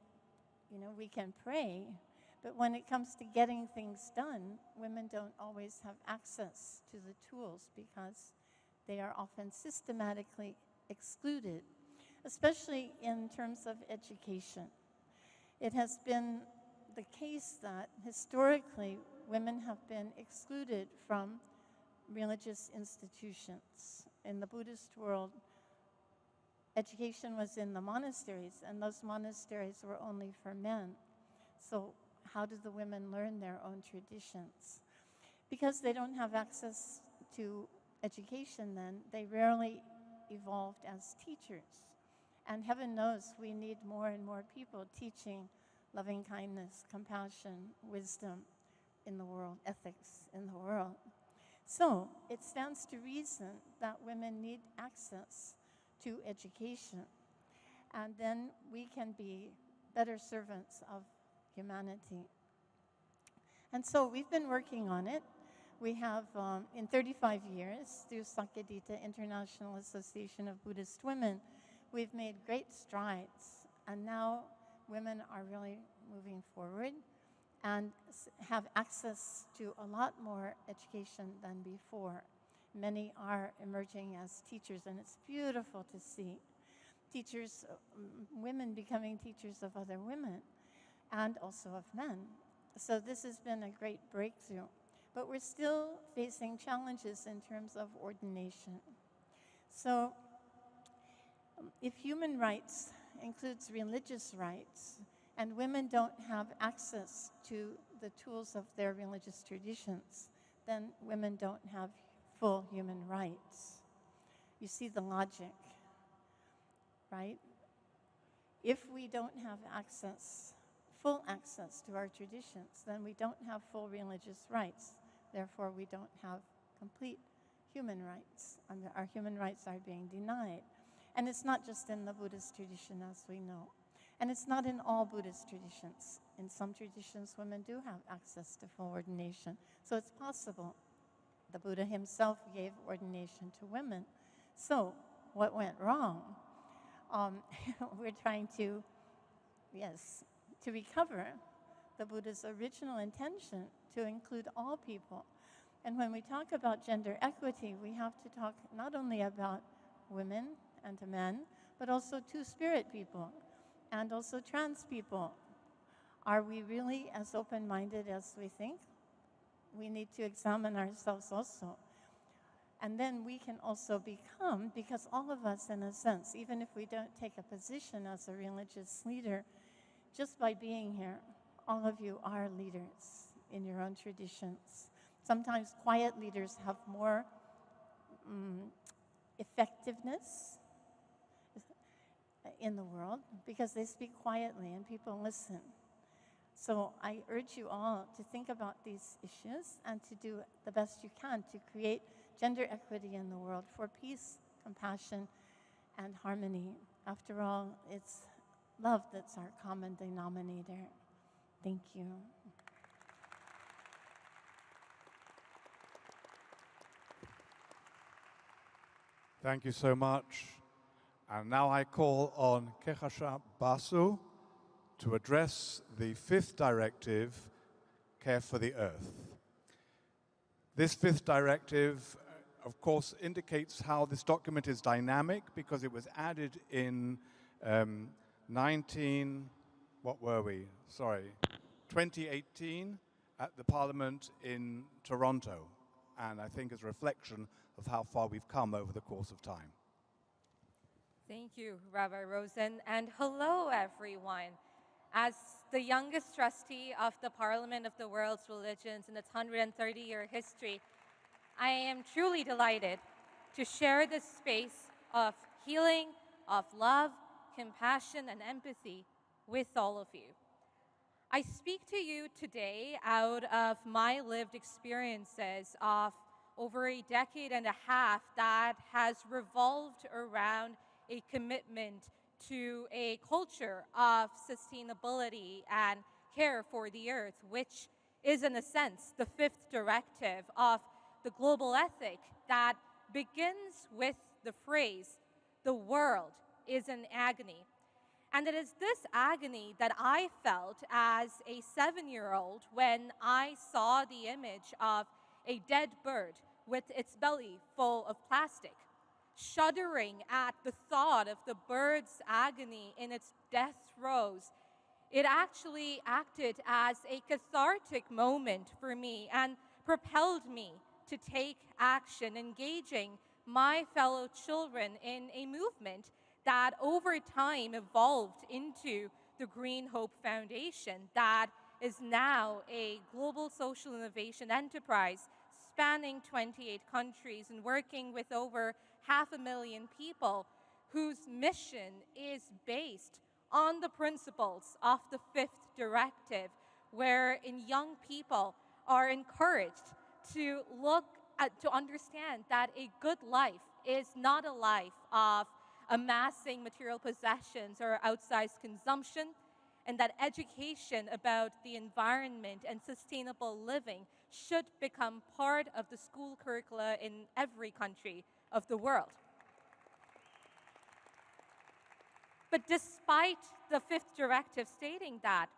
we can pray, but when it comes to getting things done, women don't always have access to the tools because they are often systematically excluded, especially in terms of education. It has been the case that historically women have been excluded from religious institutions. In the Buddhist world, education was in the monasteries, and those monasteries were only for men. So how do the women learn their own traditions? Because they don't have access to education then, they rarely evolved as teachers. And heaven knows we need more and more people teaching loving kindness, compassion, wisdom in the world, ethics in the world. So it stands to reason that women need access to education. And then we can be better servants of humanity. And so we've been working on it. We have, in 35 years, through Sakadita International Association of Buddhist Women, we've made great strides. And now women are really moving forward and have access to a lot more education than before. Many are emerging as teachers, and it's beautiful to see teachers, women becoming teachers of other women, and also of men. So this has been a great breakthrough. But we're still facing challenges in terms of ordination. So if human rights includes religious rights, and women don't have access to the tools of their religious traditions, then women don't have full human rights. You see the logic, right? If we don't have access, full access to our traditions, then we don't have full religious rights. Therefore, we don't have complete human rights. Our human rights are being denied. And it's not just in the Buddhist tradition, as we know. And it's not in all Buddhist traditions. In some traditions, women do have access to full ordination. So it's possible. The Buddha himself gave ordination to women. So what went wrong? We're trying to, yes, to recover the Buddha's original intention to include all people. And when we talk about gender equity, we have to talk not only about women and men, but also two-spirit people and also trans people. Are we really as open-minded as we think? We need to examine ourselves also. And then we can also become, because all of us, in a sense, even if we don't take a position as a religious leader, just by being here, all of you are leaders in your own traditions. Sometimes quiet leaders have more effectiveness in the world because they speak quietly and people listen. So I urge you all to think about these issues and to do the best you can to create gender equity in the world for peace, compassion, and harmony. After all, it's love that's our common denominator. Thank you. Thank you so much. And now I call on Kehasha Basu to address the fifth directive, Care for the Earth. This fifth directive, of course, indicates how this document is dynamic because it was added in 2018 at the Parliament in Toronto, and I think is a reflection of how far we've come over the course of time. Thank you, Rabbi Rosen, and hello, everyone. As the youngest trustee of the Parliament of the World's Religions in its 130-year history, I am truly delighted to share this space of healing, of love, compassion, and empathy with all of you. I speak to you today out of my lived experiences of over a decade and a half that has revolved around a commitment to a culture of sustainability and care for the earth, which is, in a sense, the fifth directive of the global ethic that begins with the phrase, "The world is in agony." And it is this agony that I felt as a 7-year-old when I saw the image of a dead bird with its belly full of plastic, shuddering at the thought of the bird's agony in its death throes. It actually acted as a cathartic moment for me and propelled me to take action, engaging my fellow children in a movement that over time evolved into the Green Hope Foundation that is now a global social innovation enterprise spanning 28 countries and working with over 500,000 people whose mission is based on the principles of the fifth directive, wherein young people are encouraged to to understand that a good life is not a life of amassing material possessions or outsized consumption, and that education about the environment and sustainable living should become part of the school curricula in every country of the world. But despite the fifth directive stating that,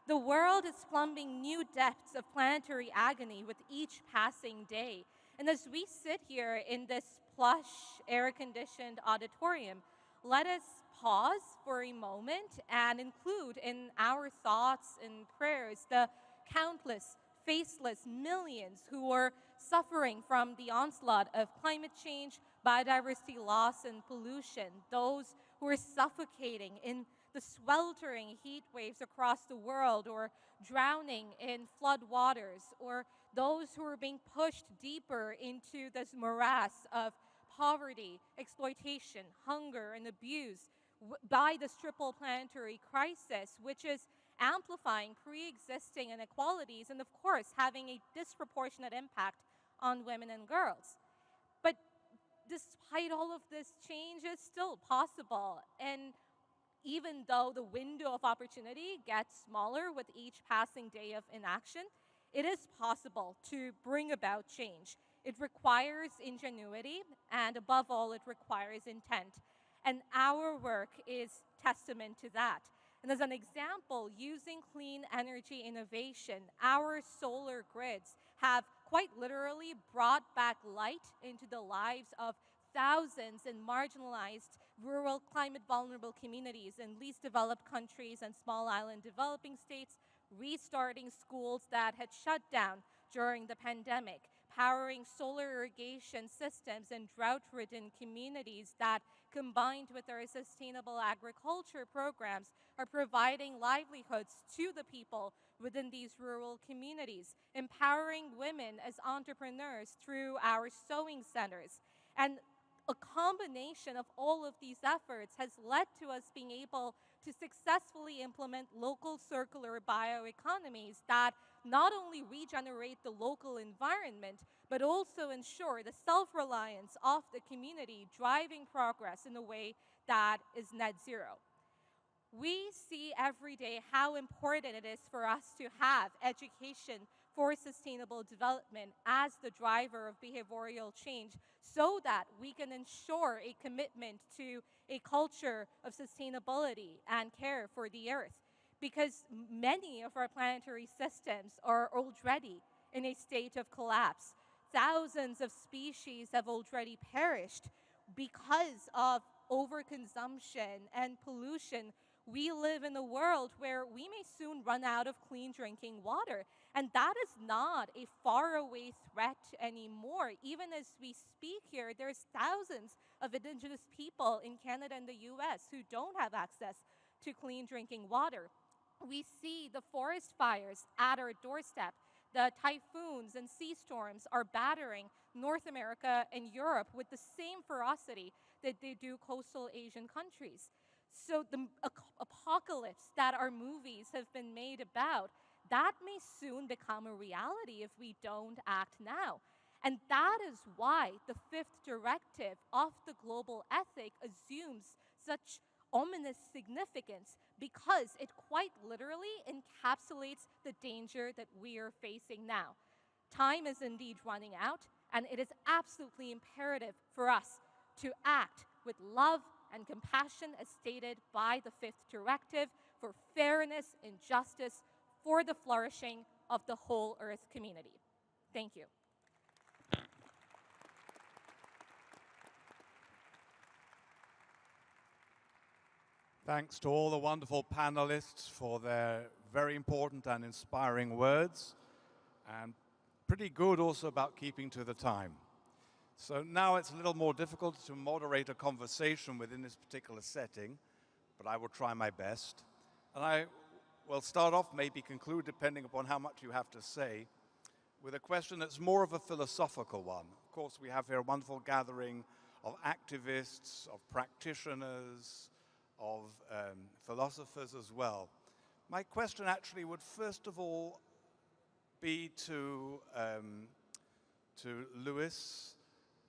the world is plumbing new depths of planetary agony with each passing day. And as we sit here in this plush, air-conditioned auditorium, let us pause for a moment and include in our thoughts and prayers the countless, faceless millions who are suffering from the onslaught of climate change, biodiversity loss, and pollution, those who are suffocating in the sweltering heat waves across the world, or drowning in flood waters, or those who are being pushed deeper into this morass of poverty, exploitation, hunger, and abuse by this triple planetary crisis, which is amplifying pre-existing inequalities and, of course, having a disproportionate impact on women and girls. But despite all of this, change is still possible. And Even though the window of opportunity gets smaller with each passing day of inaction, it is possible to bring about change. It requires ingenuity, and above all, it requires intent. And our work is testament to that. And as an example, using clean energy innovation, our solar grids have quite literally brought back light into the lives of thousands in marginalized, rural, climate vulnerable communities in least developed countries and small island developing states, restarting schools that had shut down during the pandemic, powering solar irrigation systems in drought-ridden communities that, combined with our sustainable agriculture programs, are providing livelihoods to the people within these rural communities, empowering women as entrepreneurs through our sewing centers. And a combination of all of these efforts has led to us being able to successfully implement local circular bioeconomies that not only regenerate the local environment, but also ensure the self-reliance of the community, driving progress in a way that is net zero. We see every day how important it is for us to have education for sustainable development as the driver of behavioral change so that we can ensure a commitment to a culture of sustainability and care for the earth. Because many of our planetary systems are already in a state of collapse. Thousands of species have already perished because of overconsumption and pollution. We live in a world where we may soon run out of clean drinking water. And that is not a faraway threat anymore. Even as we speak here, there's thousands of Indigenous people in Canada and the US who don't have access to clean drinking water. We see the forest fires at our doorstep. The typhoons and sea storms are battering North America and Europe with the same ferocity that they do coastal Asian countries. So the apocalypse that our movies have been made about, that may soon become a reality if we don't act now. And that is why the fifth directive of the global ethic assumes such ominous significance, because it quite literally encapsulates the danger that we are facing now. Time is indeed running out, and it is absolutely imperative for us to act with love and compassion as stated by the fifth directive for fairness and justice for the flourishing of the whole Earth community. Thank you. Thanks to all the wonderful panelists for their very important and inspiring words, and pretty good also about keeping to the time. So now it's a little more difficult to moderate a conversation within this particular setting, but I will try my best. And I will start off, maybe conclude, depending upon how much you have to say, with a question that's more of a philosophical one. Of course, we have here a wonderful gathering of activists, of practitioners, of philosophers as well. My question actually would first of all be to Lewis,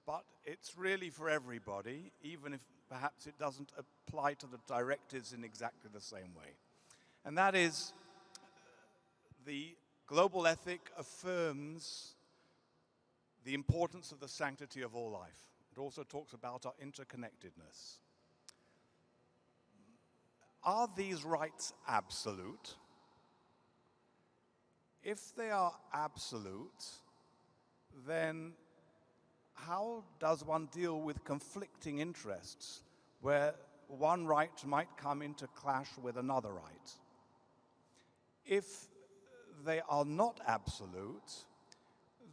but it's really for everybody, even if perhaps it doesn't apply to the directives in exactly the same way. And that is, the global ethic affirms the importance of the sanctity of all life. It also talks about our interconnectedness. Are these rights absolute? If they are absolute, then how does one deal with conflicting interests where one right might come into clash with another right? If they are not absolute,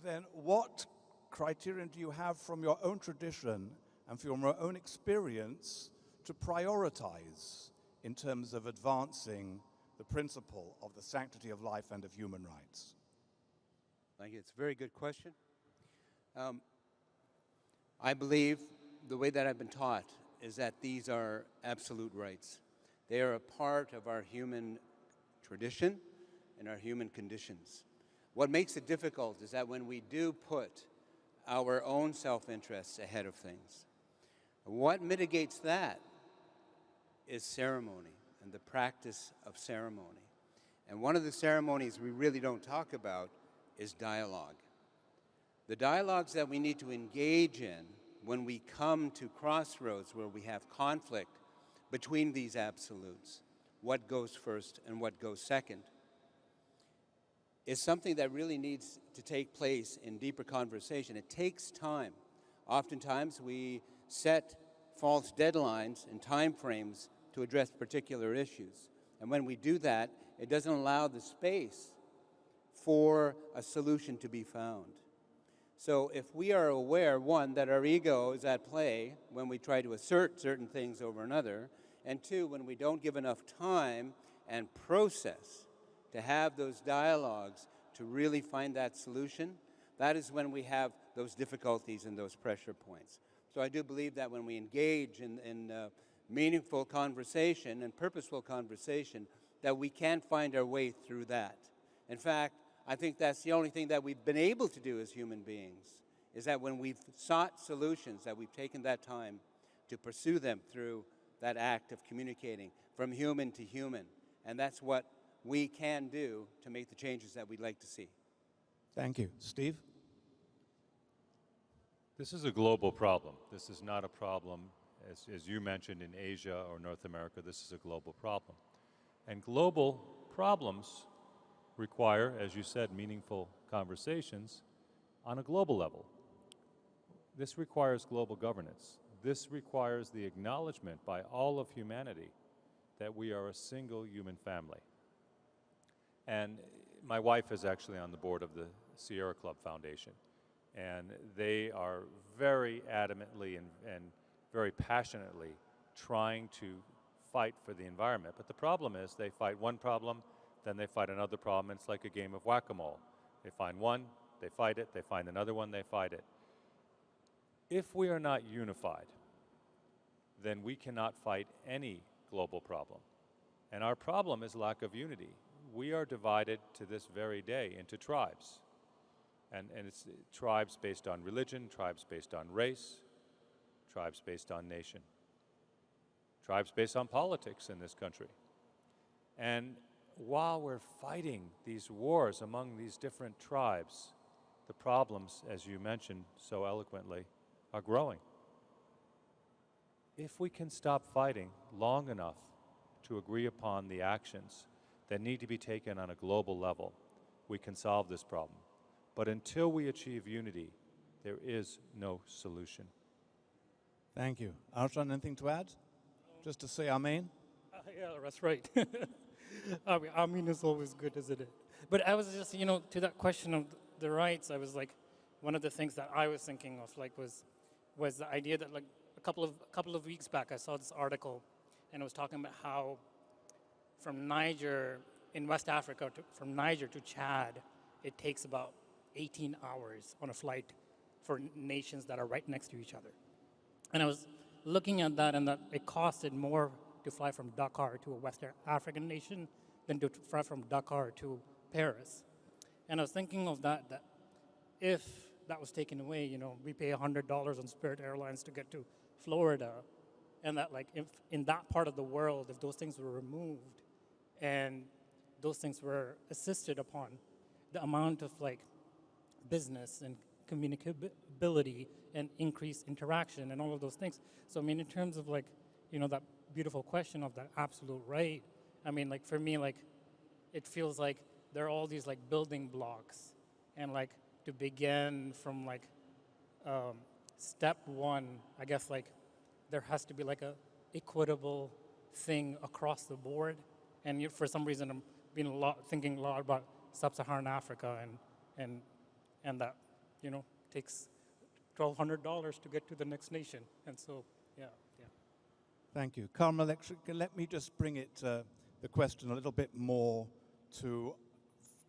then what criterion do you have from your own tradition and from your own experience to prioritize in terms of advancing the principle of the sanctity of life and of human rights? Thank you. It's a very good question. I believe the way that I've been taught is that these are absolute rights. They are a part of our human tradition and our human conditions. What makes it difficult is that when we do put our own self-interests ahead of things, what mitigates that is ceremony and the practice of ceremony. And one of the ceremonies we really don't talk about is dialogue. The dialogues that we need to engage in when we come to crossroads where we have conflict between these absolutes, what goes first and what goes second, is something that really needs to take place in deeper conversation. It takes time. Oftentimes we set false deadlines and time frames to address particular issues. And when we do that, it doesn't allow the space for a solution to be found. So if we are aware, one, that our ego is at play when we try to assert certain things over another, and two, when we don't give enough time and process to have those dialogues to really find that solution, that is when we have those difficulties and those pressure points. So I do believe that when we engage in meaningful conversation and purposeful conversation, that we can find our way through that. In fact, I think that's the only thing that we've been able to do as human beings, is that when we've sought solutions, that we've taken that time to pursue them through that act of communicating from human to human. And that's what we can do to make the changes that we'd like to see. Thank you. Steve? This is a global problem. This is not a problem, as you mentioned, in Asia or North America. This is a global problem. And global problems require, as you said, meaningful conversations on a global level. This requires global governance. This requires the acknowledgement by all of humanity that we are a single human family. And my wife is actually on the board of the Sierra Club Foundation. And they are very adamantly and very passionately trying to fight for the environment. But the problem is they fight one problem, then they fight another problem. It's like a game of whack-a-mole. They find one, they fight it, they find another one, they fight it. If we are not unified, then we cannot fight any global problem. And our problem is lack of unity. We are divided to this very day into tribes. And it's tribes based on religion, tribes based on race, tribes based on nation, tribes based on politics in this country. And while we're fighting these wars among these different tribes, the problems, as you mentioned so eloquently, are growing. If we can stop fighting long enough to agree upon the actions that need to be taken on a global level, we can solve this problem. But until we achieve unity, there is no solution. Thank you. Arjun, anything to add? Just to say amen? Yeah, that's right. I mean, it's always good, isn't it? But I was just, to that question of the rights, I was like, one of the things that I was thinking of, like, was the idea that, like, a couple of weeks back, I saw this article, and it was talking about how from Niger, in West Africa, from Niger to Chad, it takes about 18 hours on a flight for nations that are right next to each other. And I was looking at that, and that it costed more to fly from Dakar to a West African nation than to fly from Dakar to Paris. And I was thinking of that if that was taken away, we pay $100 on Spirit Airlines to get to Florida, and that, like, if in that part of the world, if those things were removed and those things were assisted upon, the amount of, like, business and communicability and increased interaction and all of those things. So, I mean, in terms of, like, that beautiful question of that absolute right, I mean, like, for me, like, it feels like there are all these, like, building blocks, and, like, to begin from, like, step one, I guess, like, there has to be, like, a equitable thing across the board. And for some reason, I'm thinking a lot about sub-Saharan Africa, and that, takes $1,200 to get to the next nation. And so, yeah. Thank you. Karma Electric, let me just bring it, the question a little bit more to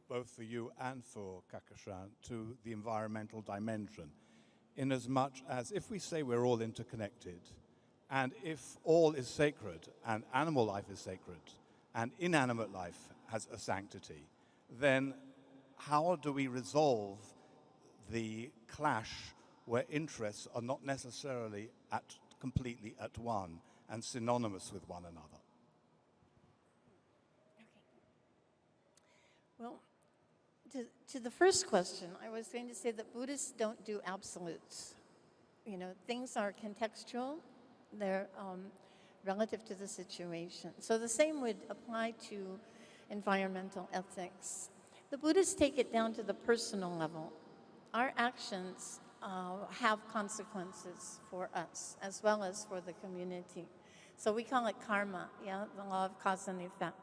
both for you and for Kakashan, to the environmental dimension. In as much as if we say we're all interconnected, and if all is sacred, and animal life is sacred, and inanimate life has a sanctity, then how do we resolve the clash where interests are not necessarily completely at one, and synonymous with one another. Well, to the first question, I was going to say that Buddhists don't do absolutes. You know, things are contextual, they're relative to the situation. So the same would apply to environmental ethics. The Buddhists take it down to the personal level. Our actions have consequences for us as well as for the community. So we call it karma, yeah, the law of cause and effect.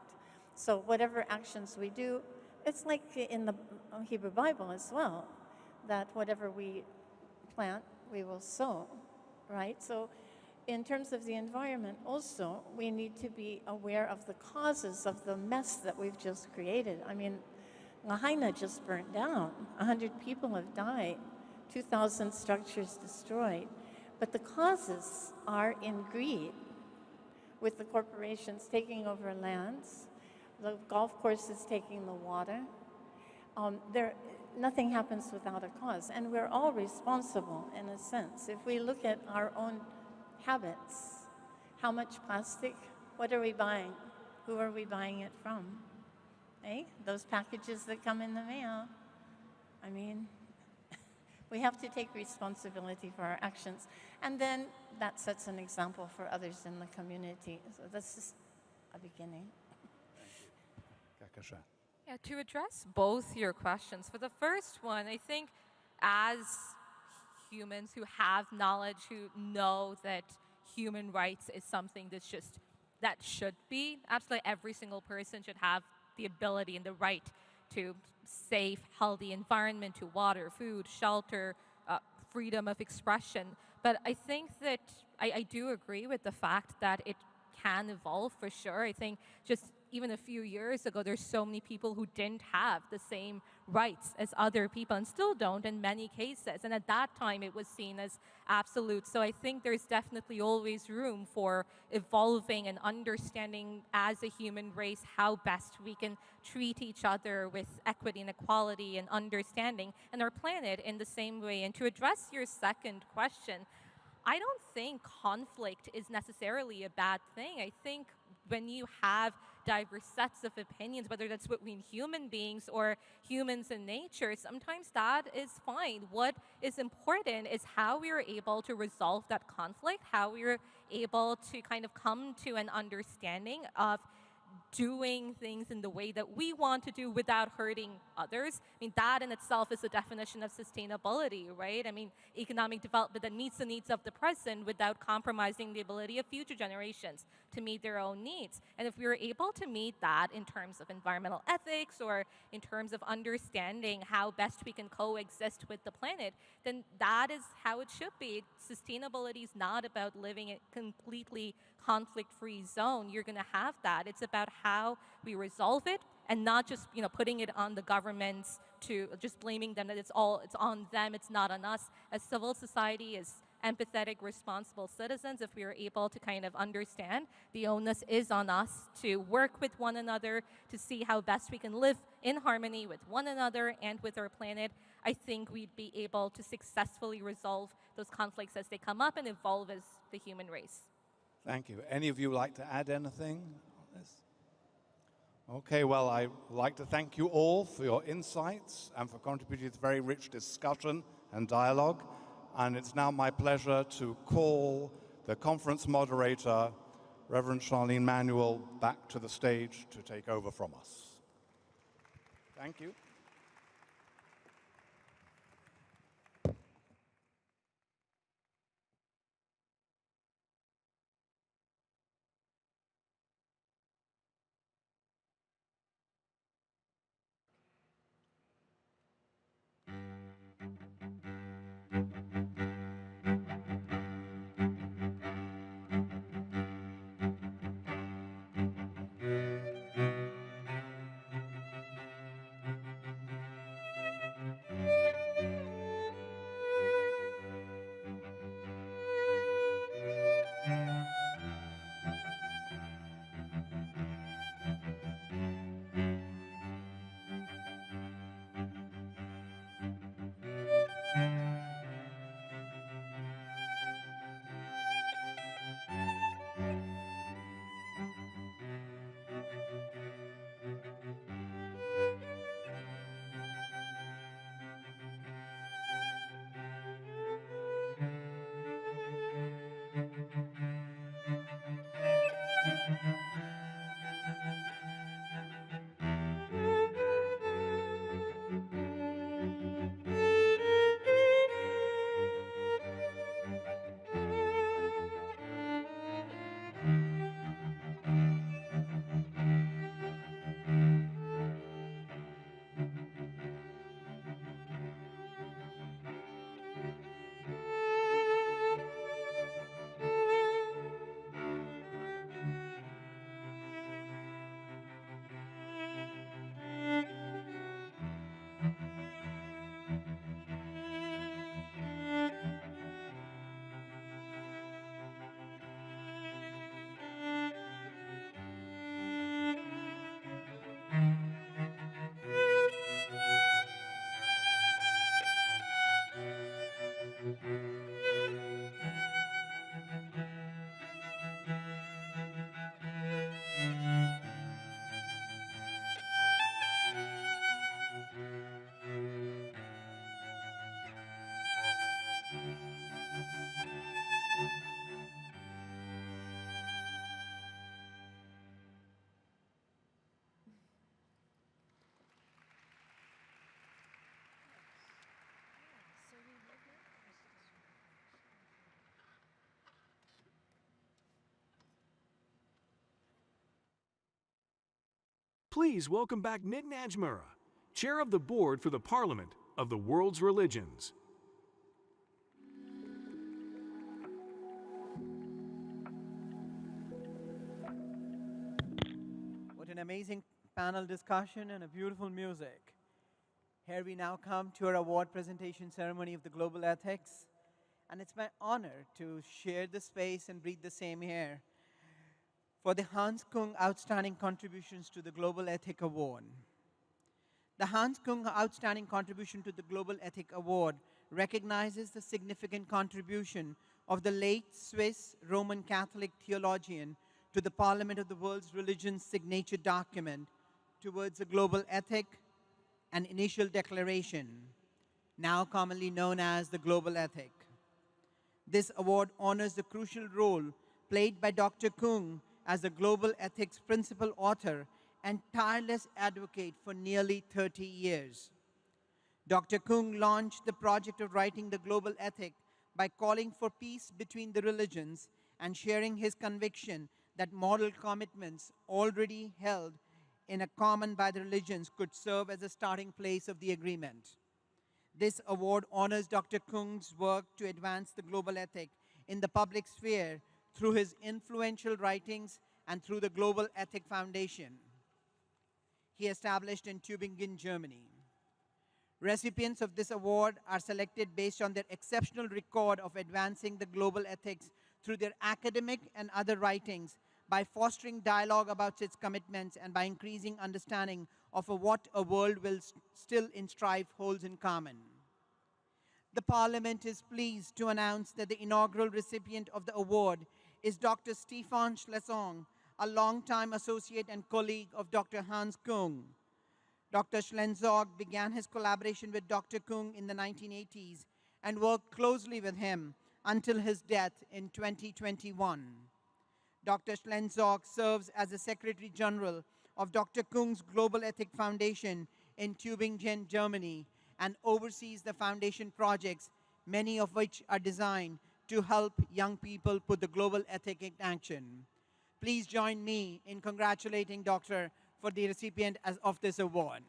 So whatever actions we do, it's like in the Hebrew Bible as well, that whatever we plant, we will sow, right? So in terms of the environment also, we need to be aware of the causes of the mess that we've just created. I mean, Lahaina just burnt down. 100 people have died, 2,000 structures destroyed. But the causes are in greed, with the corporations taking over lands, the golf courses taking the water. Nothing happens without a cause, and we're all responsible in a sense. If we look at our own habits, how much plastic, what are we buying? Who are we buying it from? Eh? Those packages that come in the mail. I mean, we have to take responsibility for our actions. And then that sets an example for others in the community. So that's just a beginning. Kakasha. Yeah, to address both your questions, for the first one, I think as humans who have knowledge, who know that human rights is something that should be, absolutely every single person should have the ability and the right to safe, healthy environment, to water, food, shelter, freedom of expression. But I think that I do agree with the fact that it can evolve for sure. I think just even a few years ago, there's so many people who didn't have the same rights as other people and still don't in many cases. And at that time, it was seen as absolute. So I think there's definitely always room for evolving and understanding as a human race how best we can treat each other with equity and equality and understanding and our planet in the same way. And to address your second question, I don't think conflict is necessarily a bad thing. I think when you have diverse sets of opinions, whether that's between human beings or humans in nature, sometimes that is fine. What is important is how we are able to resolve that conflict, how we are able to kind of come to an understanding of doing things in the way that we want to do without hurting others. I mean, that in itself is the definition of sustainability, right? I mean, economic development that meets the needs of the present without compromising the ability of future generations to meet their own needs. And if we were able to meet that in terms of environmental ethics or in terms of understanding how best we can coexist with the planet, then that is how it should be. Sustainability is not about living in a completely conflict-free zone. You're going to have that. It's about how we resolve it and not just putting it on the governments, to just blaming them that it's on them, it's not on us. As civil society, as empathetic, responsible citizens, if we are able to kind of understand the onus is on us to work with one another to see how best we can live in harmony with one another and with our planet, I think we'd be able to successfully resolve those conflicts as they come up and evolve as the human race. Thank you. Any of you like to add anything on this? Okay, well, I'd like to thank you all for your insights and for contributing to this very rich discussion and dialogue. And it's now my pleasure to call the conference moderator, Reverend Charlene Manuel, back to the stage to take over from us. Thank you. Please welcome back Nitin Ajmera, Chair of the Board for the Parliament of the World's Religions. What an amazing panel discussion and a beautiful music. Here we now come to our award presentation ceremony of the Global Ethics. And it's my honor to share the space and breathe the same air for the Hans Kung Outstanding Contributions to the Global Ethic Award. The Hans Kung Outstanding Contribution to the Global Ethic Award recognizes the significant contribution of the late Swiss Roman Catholic theologian to the Parliament of the World's Religions signature document towards a global ethic and initial declaration, now commonly known as the Global Ethic. This award honors the crucial role played by Dr. Kung as a global ethics principal author and tireless advocate for nearly 30 years. Dr. Kung launched the project of writing the global ethic by calling for peace between the religions and sharing his conviction that moral commitments already held in a common by the religions could serve as a starting place of the agreement. This award honors Dr. Kung's work to advance the global ethic in the public sphere through his influential writings and through the Global Ethic Foundation he established in Tübingen, Germany. Recipients of this award are selected based on their exceptional record of advancing the global ethics through their academic and other writings, by fostering dialogue about its commitments, and by increasing understanding of what a world will still in strife holds in common. The Parliament is pleased to announce that the inaugural recipient of the award is Dr. Stefan Schlesong, a longtime associate and colleague of Dr. Hans Kung. Dr. Schlesong began his collaboration with Dr. Kung in the 1980s and worked closely with him until his death in 2021. Dr. Schlesong serves as the Secretary General of Dr. Kung's Global Ethic Foundation in Tübingen, Germany, and oversees the foundation projects, many of which are designed to help young people put the global ethic in action. Please join me in congratulating Dr. for the recipient of this award.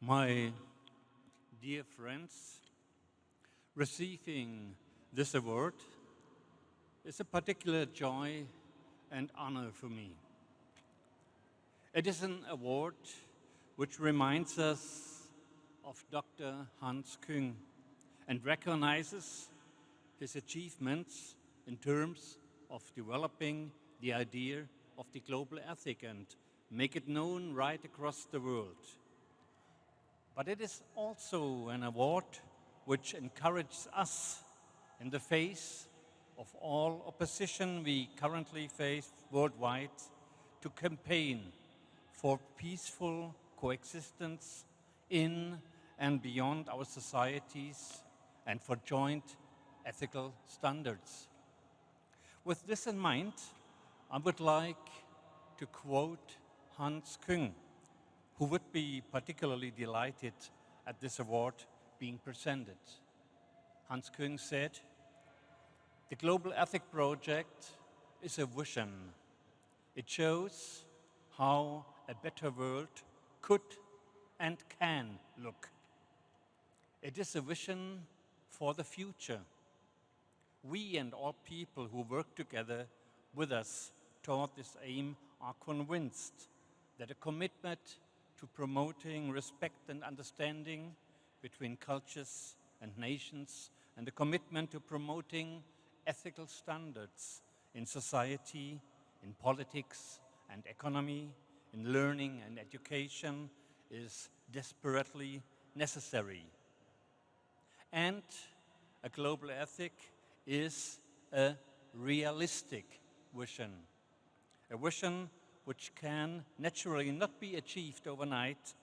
My dear friends, receiving this award is a particular joy and honor for me. It is an award which reminds us of Dr. Hans Kung and recognizes his achievements in terms of developing the idea of the global ethic and make it known right across the world. But it is also an award which encourages us in the face of all opposition we currently face worldwide to campaign for peaceful coexistence in and beyond our societies and for joint ethical standards. With this in mind, I would like to quote Hans Kung, who would be particularly delighted at this award being presented. Hans Kung said, "The Global Ethic Project is a vision. It shows how a better world could and can look. It is a vision for the future. We and all people who work together with us toward this aim are convinced that a commitment to promoting respect and understanding between cultures and nations, and a commitment to promoting ethical standards in society, in politics and economy, in learning and education is desperately necessary. And a global ethic is a realistic vision, a vision which can naturally not be achieved overnight,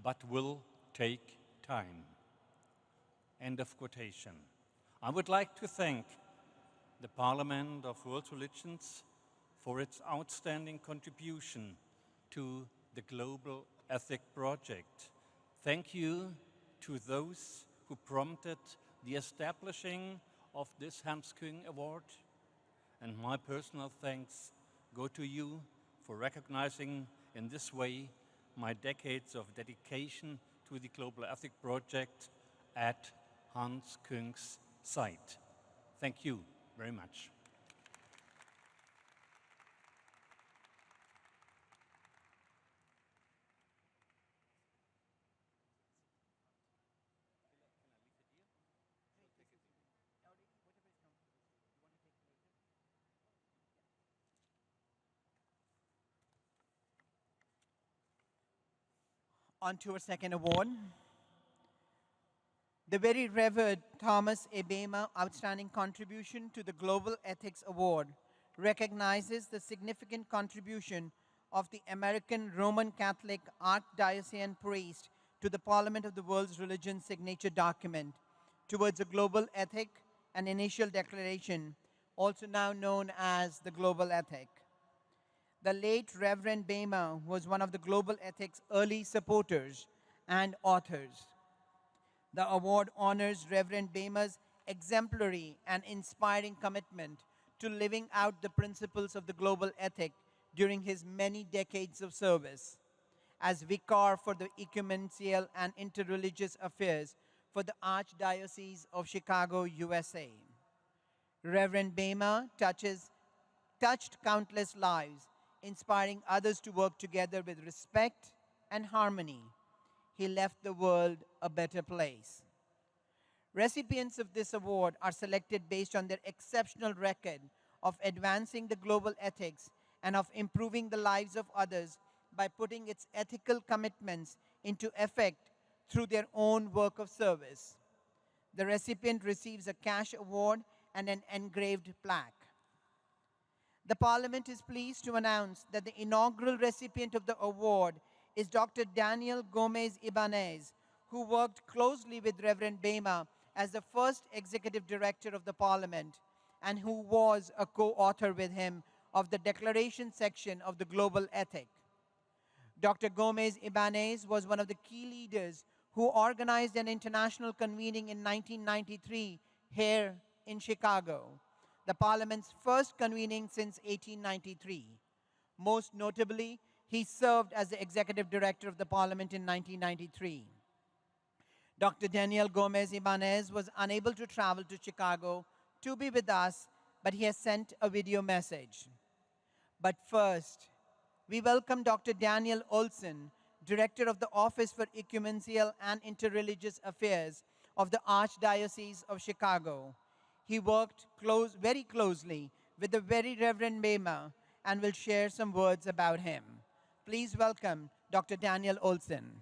but will take time. End of quotation. I would like to thank the Parliament of World Religions for its outstanding contribution to the Global Ethic Project. Thank you to those who prompted the establishing of this Hans Küng Award. And my personal thanks go to you for recognizing in this way my decades of dedication to the Global Ethic Project at Hans Küng's site. Thank you very much. On to our second award. The Very Revered Thomas A. Bema Outstanding Contribution to the Global Ethics Award recognizes the significant contribution of the American Roman Catholic Archdiocesan priest to the Parliament of the World's Religions signature document towards a global ethic and initial declaration, also now known as the Global Ethic. The late Reverend Bema was one of the Global Ethics' early supporters and authors. The award honors Reverend Bema's exemplary and inspiring commitment to living out the principles of the global ethic during his many decades of service as vicar for the ecumenical and interreligious affairs for the Archdiocese of Chicago, USA. Reverend Bema touched countless lives, inspiring others to work together with respect and harmony. He left the world a better place. Recipients of this award are selected based on their exceptional record of advancing the global ethics and of improving the lives of others by putting its ethical commitments into effect through their own work of service. The recipient receives a cash award and an engraved plaque. The Parliament is pleased to announce that the inaugural recipient of the award is Dr. Daniel Gomez Ibanez, who worked closely with Reverend Bema as the first executive director of the Parliament and who was a co-author with him of the Declaration section of the Global Ethic. Dr. Gomez Ibanez was one of the key leaders who organized an international convening in 1993 here in Chicago, the Parliament's first convening since 1893. Most notably, he served as the executive director of the Parliament in 1993. Dr. Daniel Gomez Ibanez was unable to travel to Chicago to be with us, but he has sent a video message. But first, we welcome Dr. Daniel Olson, Director of the Office for Ecumenical and Interreligious Affairs of the Archdiocese of Chicago. He worked very closely with the Very Reverend Bema and will share some words about him. Please welcome Dr. Daniel Olson.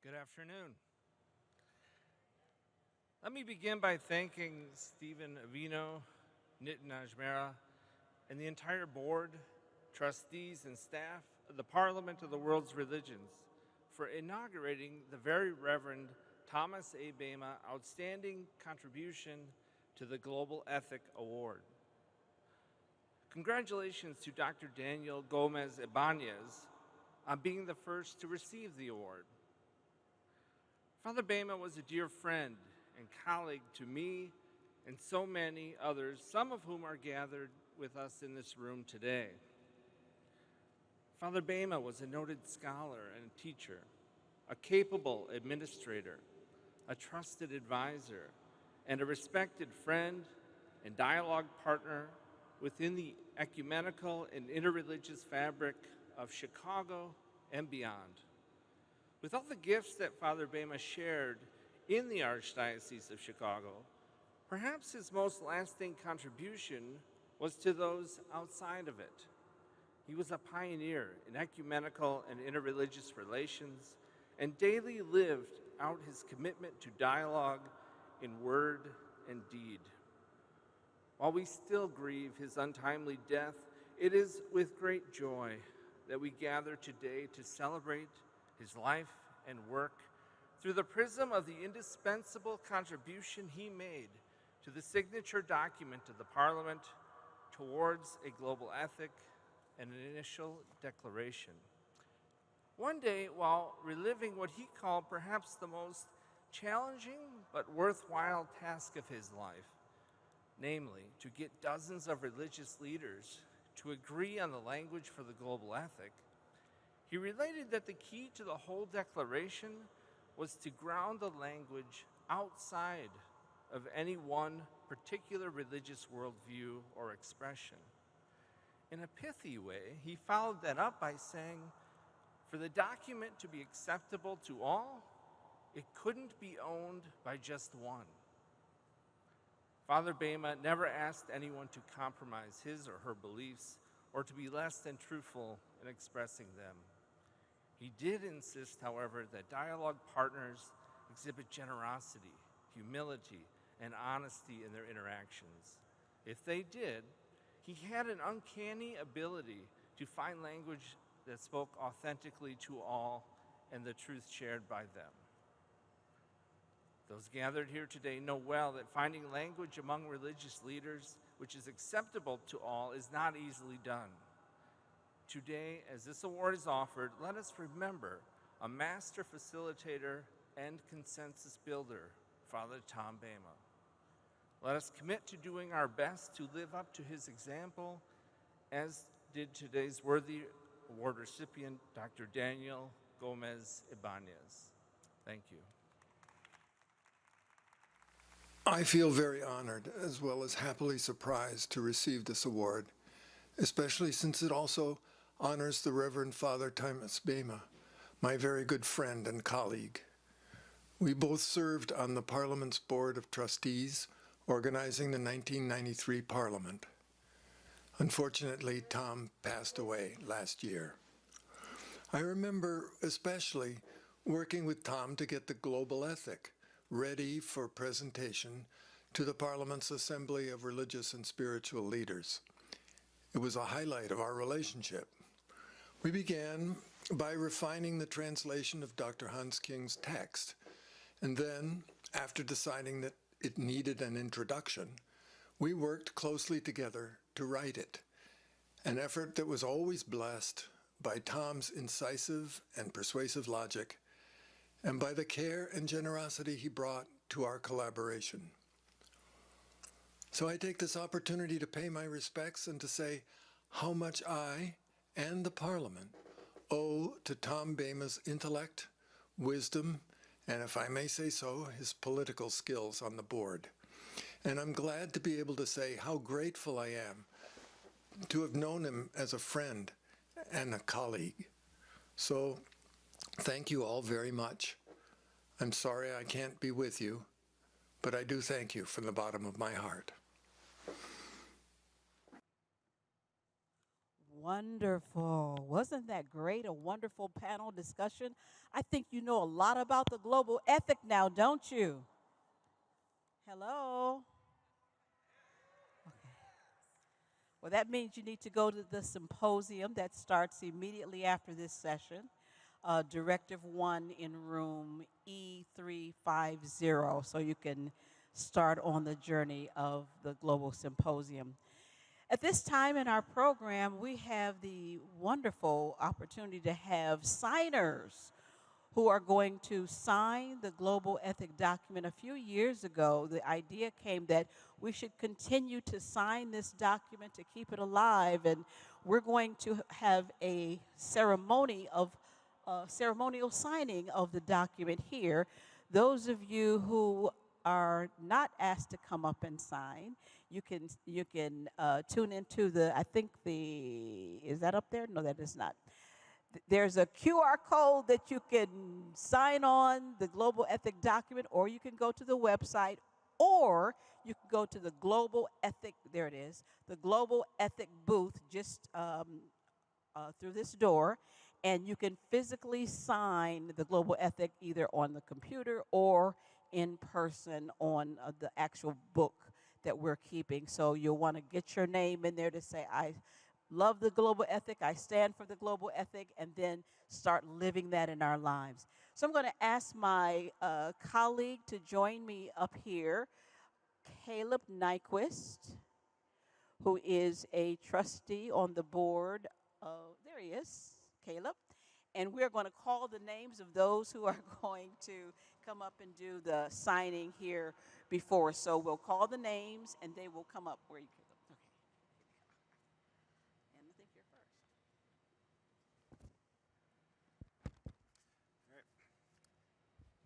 Good afternoon. Let me begin by thanking Stephen Avino, Nitin Ajmera, and the entire board, trustees, and staff of the Parliament of the World's Religions for inaugurating the Very Reverend Thomas A. Bema Outstanding Contribution to the Global Ethic Award. Congratulations to Dr. Daniel Gomez Ibanez on being the first to receive the award. Father Bema was a dear friend and colleague to me and so many others, some of whom are gathered with us in this room today. Father Bema was a noted scholar and teacher, a capable administrator, a trusted advisor, and a respected friend and dialogue partner within the ecumenical and interreligious fabric of Chicago and beyond. With all the gifts that Father Bema shared in the Archdiocese of Chicago, perhaps his most lasting contribution was to those outside of it. He was a pioneer in ecumenical and interreligious relations and daily lived out his commitment to dialogue in word and deed. While we still grieve his untimely death, it is with great joy that we gather today to celebrate his life and work through the prism of the indispensable contribution he made to the signature document of the Parliament towards a global ethic and an initial declaration. One day, while reliving what he called perhaps the most challenging but worthwhile task of his life, namely to get dozens of religious leaders to agree on the language for the global ethic, he related that the key to the whole declaration was to ground the language outside of any one particular religious worldview or expression. In a pithy way, he followed that up by saying, for the document to be acceptable to all, it couldn't be owned by just one. Father Bema never asked anyone to compromise his or her beliefs or to be less than truthful in expressing them. He did insist, however, that dialogue partners exhibit generosity, humility, and honesty in their interactions. If they did, he had an uncanny ability to find language that spoke authentically to all and the truth shared by them. Those gathered here today know well that finding language among religious leaders which is acceptable to all is not easily done. Today, as this award is offered, let us remember a master facilitator and consensus builder, Father Tom Bema. Let us commit to doing our best to live up to his example, as did today's worthy award recipient, Dr. Daniel Gomez Ibanez. Thank you. I feel very honored as well as happily surprised to receive this award, especially since it also honors the Reverend Father Thomas Bema, my very good friend and colleague. We both served on the Parliament's Board of Trustees, organizing the 1993 Parliament. Unfortunately, Tom passed away last year. I remember especially working with Tom to get the global ethic ready for presentation to the Parliament's Assembly of Religious and Spiritual Leaders. It was a highlight of our relationship. We began by refining the translation of Dr. Hans King's text, and then, after deciding that it needed an introduction, we worked closely together to write it, an effort that was always blessed by Tom's incisive and persuasive logic and by the care and generosity he brought to our collaboration. So I take this opportunity to pay my respects and to say how much I and the Parliament owe to Tom Bema's intellect, wisdom, and if I may say so, his political skills on the board. And I'm glad to be able to say how grateful I am to have known him as a friend and a colleague. So thank you all very much. I'm sorry I can't be with you, but I do thank you from the bottom of my heart. Wonderful. Wasn't that great? A wonderful panel discussion. I think you know a lot about the global ethic now, don't you? Hello? Okay. Well, that means you need to go to the symposium that starts immediately after this session. Directive 1 in room E350, so you can start on the journey of the Global Symposium. At this time in our program, we have the wonderful opportunity to have signers who are going to sign the Global Ethic document. A few years ago, the idea came that we should continue to sign this document to keep it alive, and we're going to have a ceremonial signing of the document here. Those of you who are not asked to come up and sign, you can tune into is that up there? No, that is not. There's a QR code that you can sign on the Global Ethic document, or you can go to the website, or you can go to the Global Ethic, there it is, the Global Ethic booth just through this door, and you can physically sign the global ethic either on the computer or in person on the actual book that we're keeping. So you'll want to get your name in there to say, I love the global ethic, I stand for the global ethic, and then start living that in our lives. So I'm going to ask my colleague to join me up here, Caleb Nyquist, who is a trustee on the board of, there he is, Caleb. And we're going to call the names of those who are going to come up and do the signing here before. So we'll call the names and they will come up where you can. Okay. And I think you're first. All right.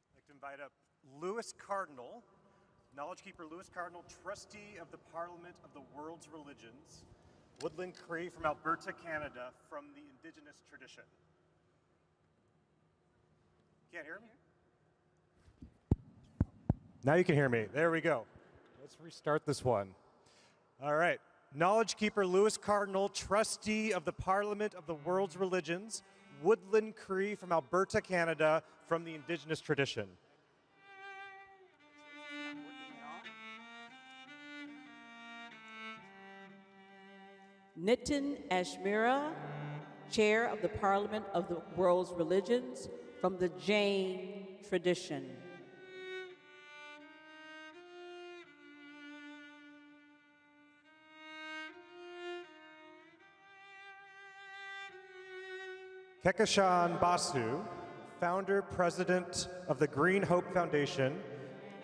I'd like to invite up Louis Cardinal, Knowledge Keeper Louis Cardinal, trustee of the Parliament of the World's Religions, Woodland Cree from Alberta, Canada, from the Indigenous tradition. Can't hear me? Now you can hear me. There we go. Let's restart this one. All right. Knowledge Keeper Louis Cardinal, trustee of the Parliament of the World's Religions, Woodland Cree from Alberta, Canada, from the Indigenous tradition. Nitin Ashmira, chair of the Parliament of the World's Religions, from the Jain tradition. Kekashan Basu, founder, president of the Green Hope Foundation,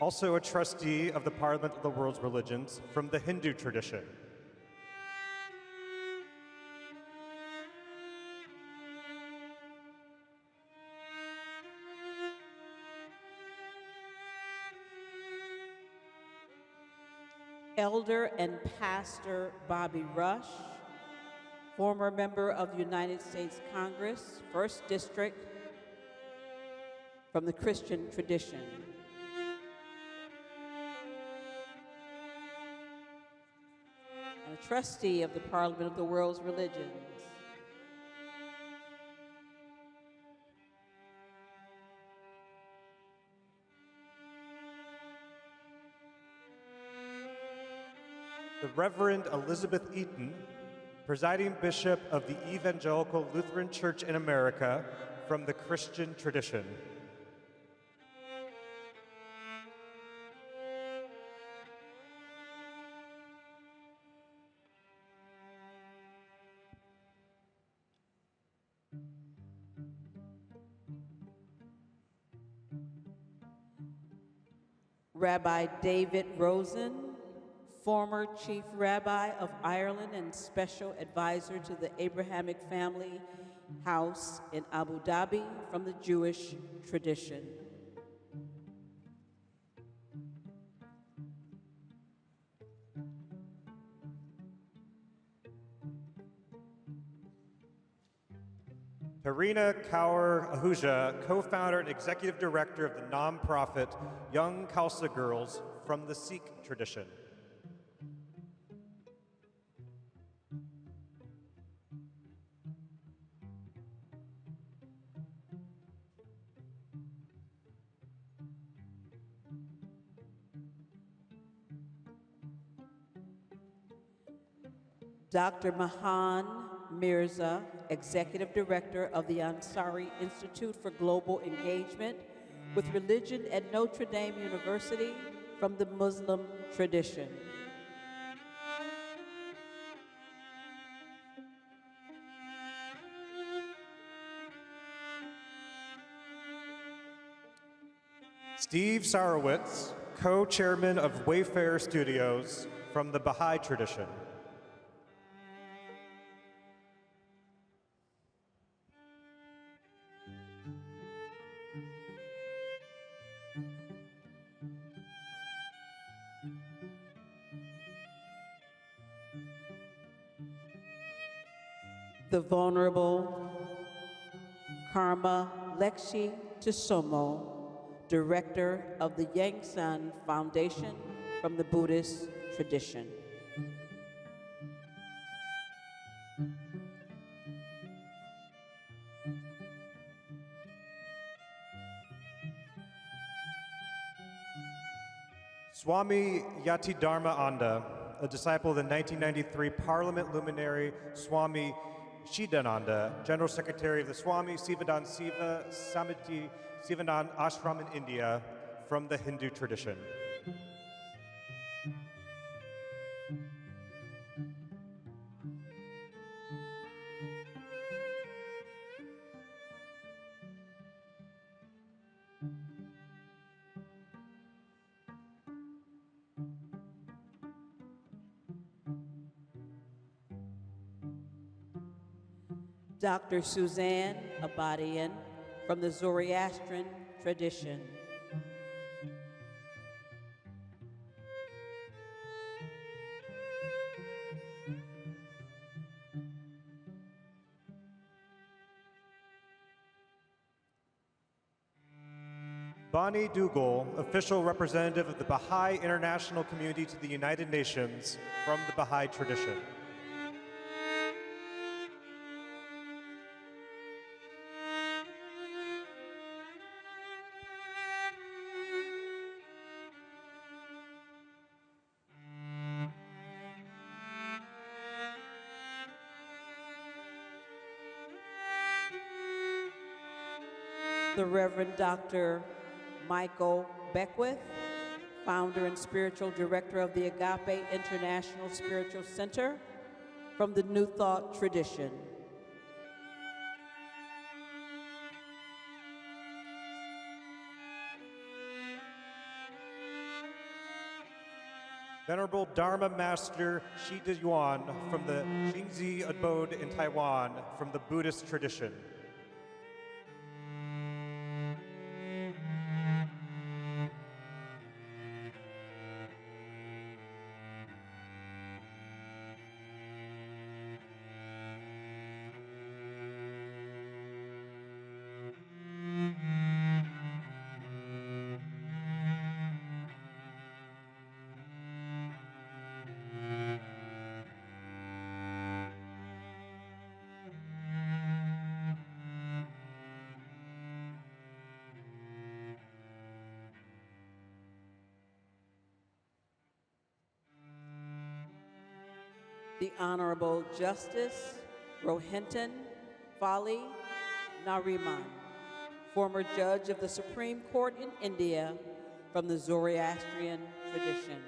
also a trustee of the Parliament of the World's Religions, from the Hindu tradition. Elder and Pastor Bobby Rush, former member of the United States Congress, 1st District, from the Christian tradition. And a trustee of the Parliament of the World's Religions. The Reverend Elizabeth Eaton, presiding bishop of the Evangelical Lutheran Church in America, from the Christian tradition. Rabbi David Rosen, former Chief Rabbi of Ireland and Special Advisor to the Abrahamic Family House in Abu Dhabi, from the Jewish tradition. Tarina Kaur Ahuja, co-founder and executive director of the nonprofit Young Khalsa Girls, from the Sikh tradition. Dr. Mahan Mirza, Executive Director of the Ansari Institute for Global Engagement with Religion at Notre Dame University, from the Muslim tradition. Steve Sarowitz, co-chairman of Wayfarer Studios, from the Baha'i tradition. The Venerable Karma Lekshi Tsomo, Director of the Yangsan Foundation, from the Buddhist tradition. Swami Yatidharma Anda, a disciple of the 1993 Parliament luminary Swami Shidananda, General Secretary of the Swami Sivadan Siva Samiti Sivanan Ashram in India, from the Hindu tradition. Dr. Suzanne Abadian, from the Zoroastrian tradition. Bonnie Dougal, official representative of the Baha'i International Community to the United Nations, from the Baha'i tradition. The Reverend Dr. Michael Beckwith, founder and spiritual director of the Agape International Spiritual Center, from the New Thought tradition. Venerable Dharma Master Shi Yuan, from the Jingzi Abode in Taiwan, from the Buddhist tradition. The Honorable Justice Rohinton Fali Nariman, former judge of the Supreme Court in India, from the Zoroastrian tradition.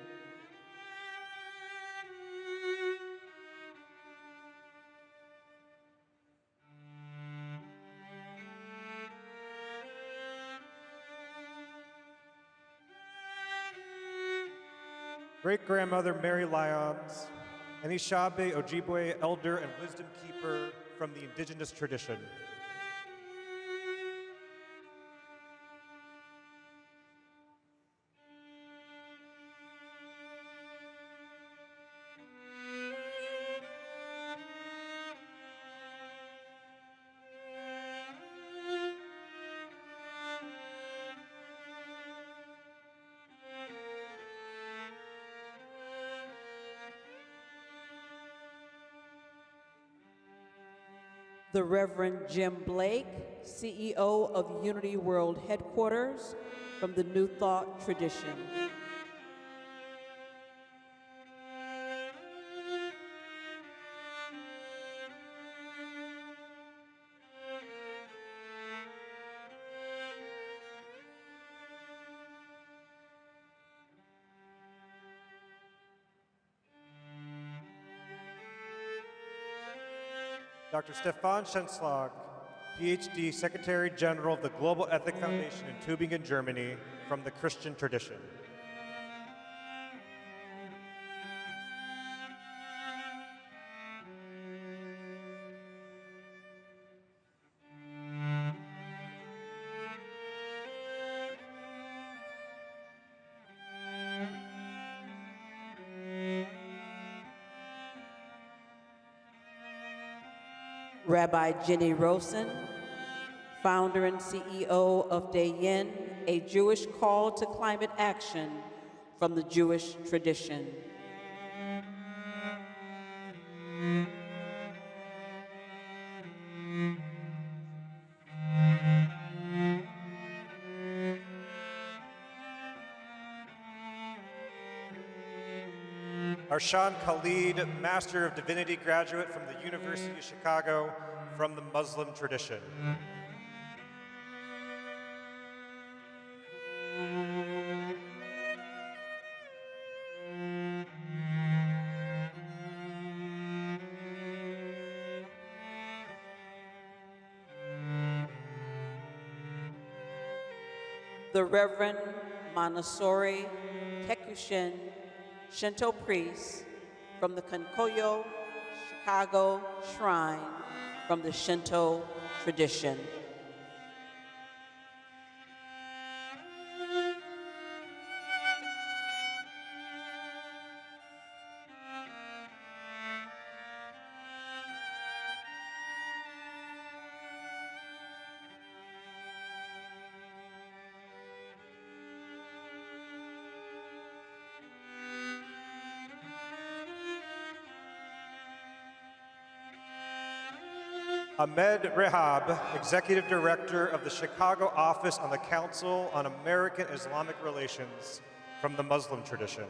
Great-grandmother Mary Lyons, Anishabe Ojibwe, elder and wisdom keeper, from the indigenous tradition. The Reverend Jim Blake, CEO of Unity World Headquarters, from the New Thought tradition. Dr. Stefan Schenslag, PhD, Secretary General of the Global Ethic Foundation in Tübingen, Germany, from the Christian tradition. Rabbi Jenny Rosen, founder and CEO of Dayin, a Jewish call to climate action, from the Jewish tradition. Arshan Khalid, Master of Divinity graduate from the University of Chicago from the Muslim tradition. The Reverend Manasori Kekushin, Shinto priest from the Konkoyo Chicago Shrine from the Shinto tradition. Ahmed Rehab, Executive Director of the Chicago Office on the Council on American Islamic Relations from the Muslim tradition.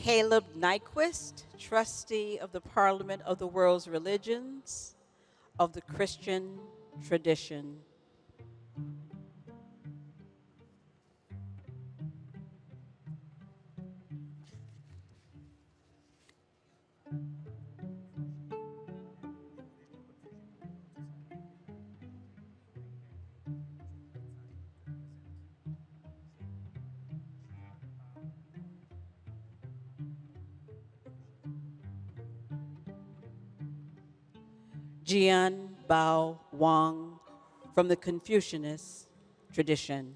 Caleb Nyquist, trustee of the Parliament of the World's Religions of the Christian tradition. Jian Bao Wang from the Confucianist tradition.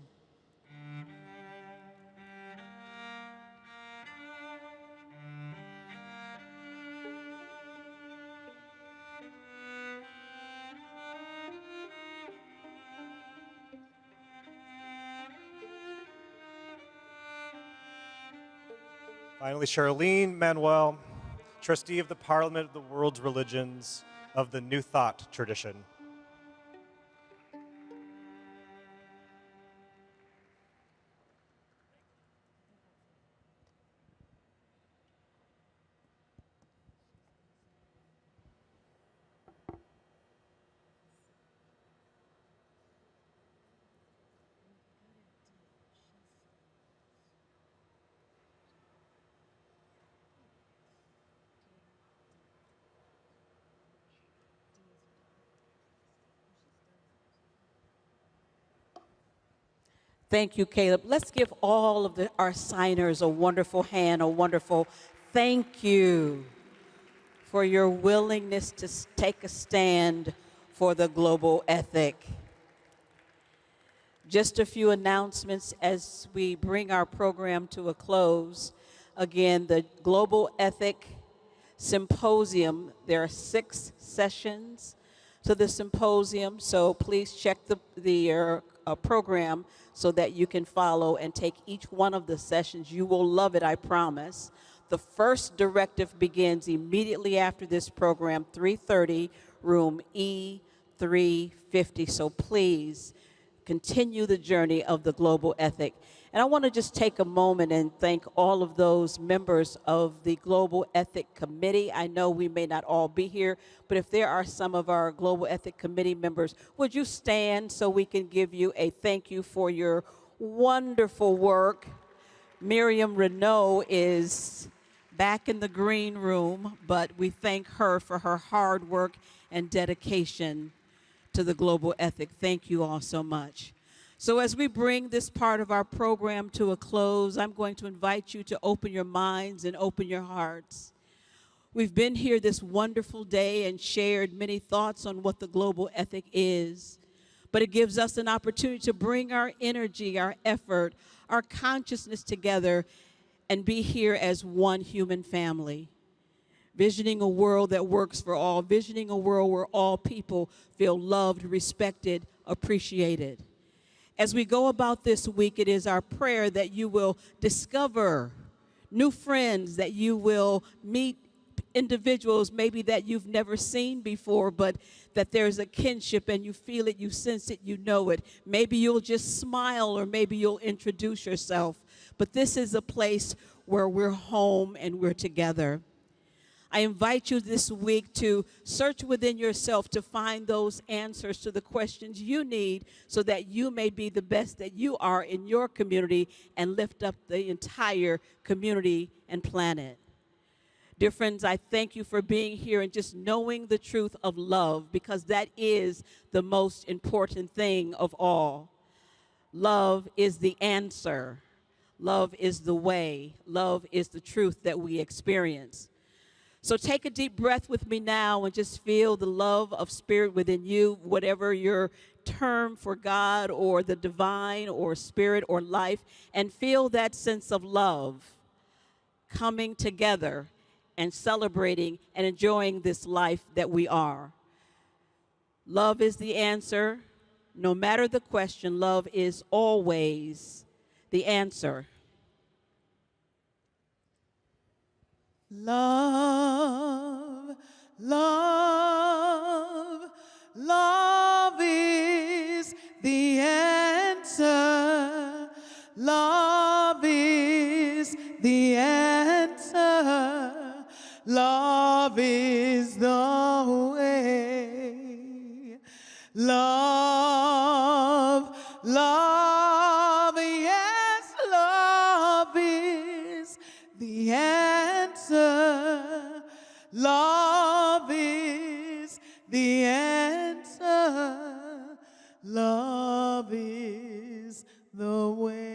Finally, Charlene Manuel, trustee of the Parliament of the World's Religions of the New Thought tradition. Thank you, Caleb. Let's give all of our signers a wonderful hand, a wonderful thank you for your willingness to take a stand for the global ethic. Just a few announcements as we bring our program to a close. Again, the Global Ethic Symposium, there are 6 sessions to the symposium, so please check the program so that you can follow and take each one of the sessions. You will love it, I promise. The first directive begins immediately after this program, 3:30, room E350. So please continue the journey of the global ethic. And I want to just take a moment and thank all of those members of the Global Ethic Committee. I know we may not all be here, but if there are some of our Global Ethic Committee members, would you stand so we can give you a thank you for your wonderful work? Miriam Renault is back in the green room, but we thank her for her hard work and dedication to the global ethic. Thank you all so much. So as we bring this part of our program to a close, I'm going to invite you to open your minds and open your hearts. We've been here this wonderful day and shared many thoughts on what the global ethic is, but it gives us an opportunity to bring our energy, our effort, our consciousness together and be here as one human family, visioning a world that works for all, visioning a world where all people feel loved, respected, appreciated. As we go about this week, it is our prayer that you will discover new friends, that you will meet individuals maybe that you've never seen before, but that there's a kinship and you feel it, you sense it, you know it. Maybe you'll just smile or maybe you'll introduce yourself. But this is a place where we're home and we're together. I invite you this week to search within yourself to find those answers to the questions you need so that you may be the best that you are in your community and lift up the entire community and planet. Dear friends, I thank you for being here and just knowing the truth of love, because that is the most important thing of all. Love is the answer. Love is the way. Love is the truth that we experience. So take a deep breath with me now and just feel the love of spirit within you, whatever your term for God or the divine or spirit or life, and feel that sense of love coming together and celebrating and enjoying this life that we are. Love is the answer. No matter the question, love is always the answer. Love, love, love is the answer. Love is the answer. Love is the way. Love, love, yes, love is the answer. Love is the answer. Love is the way.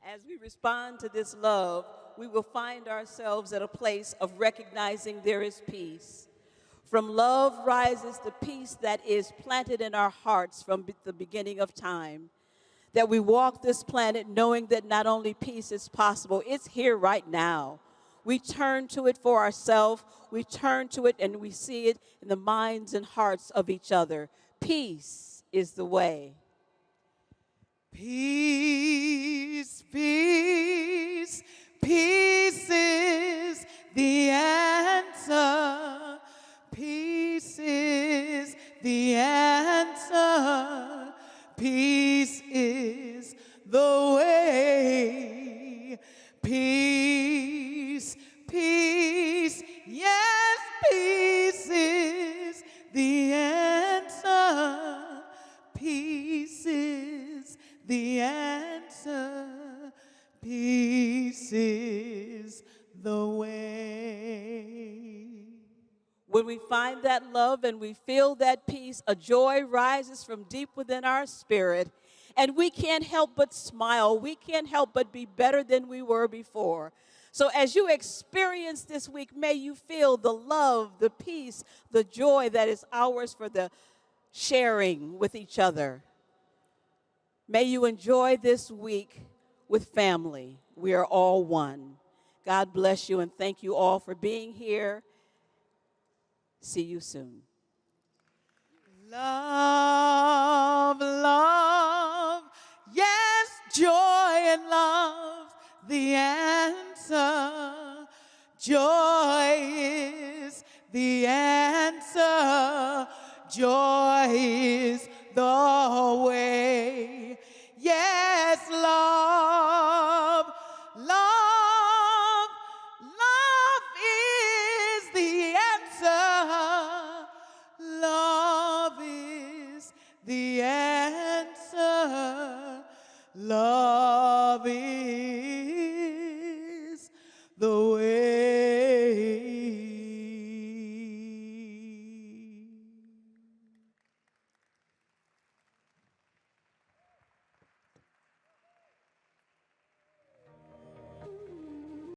As we respond to this love, we will find ourselves at a place of recognizing there is peace. From love rises the peace that is planted in our hearts from the beginning of time. That we walk this planet knowing that not only peace is possible, it's here right now. We turn to it for ourselves. We turn to it and we see it in the minds and hearts of each other. Peace is the way. Peace, peace, peace is the answer. Peace is the answer. Peace is the way. Peace, peace, yes, peace is the answer. Peace is the answer. Peace is the way. When we find that love and we feel that peace, a joy rises from deep within our spirit, and we can't help but smile. We can't help but be better than we were before. So as you experience this week, may you feel the love, the peace, the joy that is ours for the sharing with each other. May you enjoy this week with family. We are all one. God bless you and thank you all for being here. See you soon. Love, love, yes, joy and love, the answer. Joy is the answer. Joy is the way. Yes, love, love, love is the answer. Love is the answer. Love love is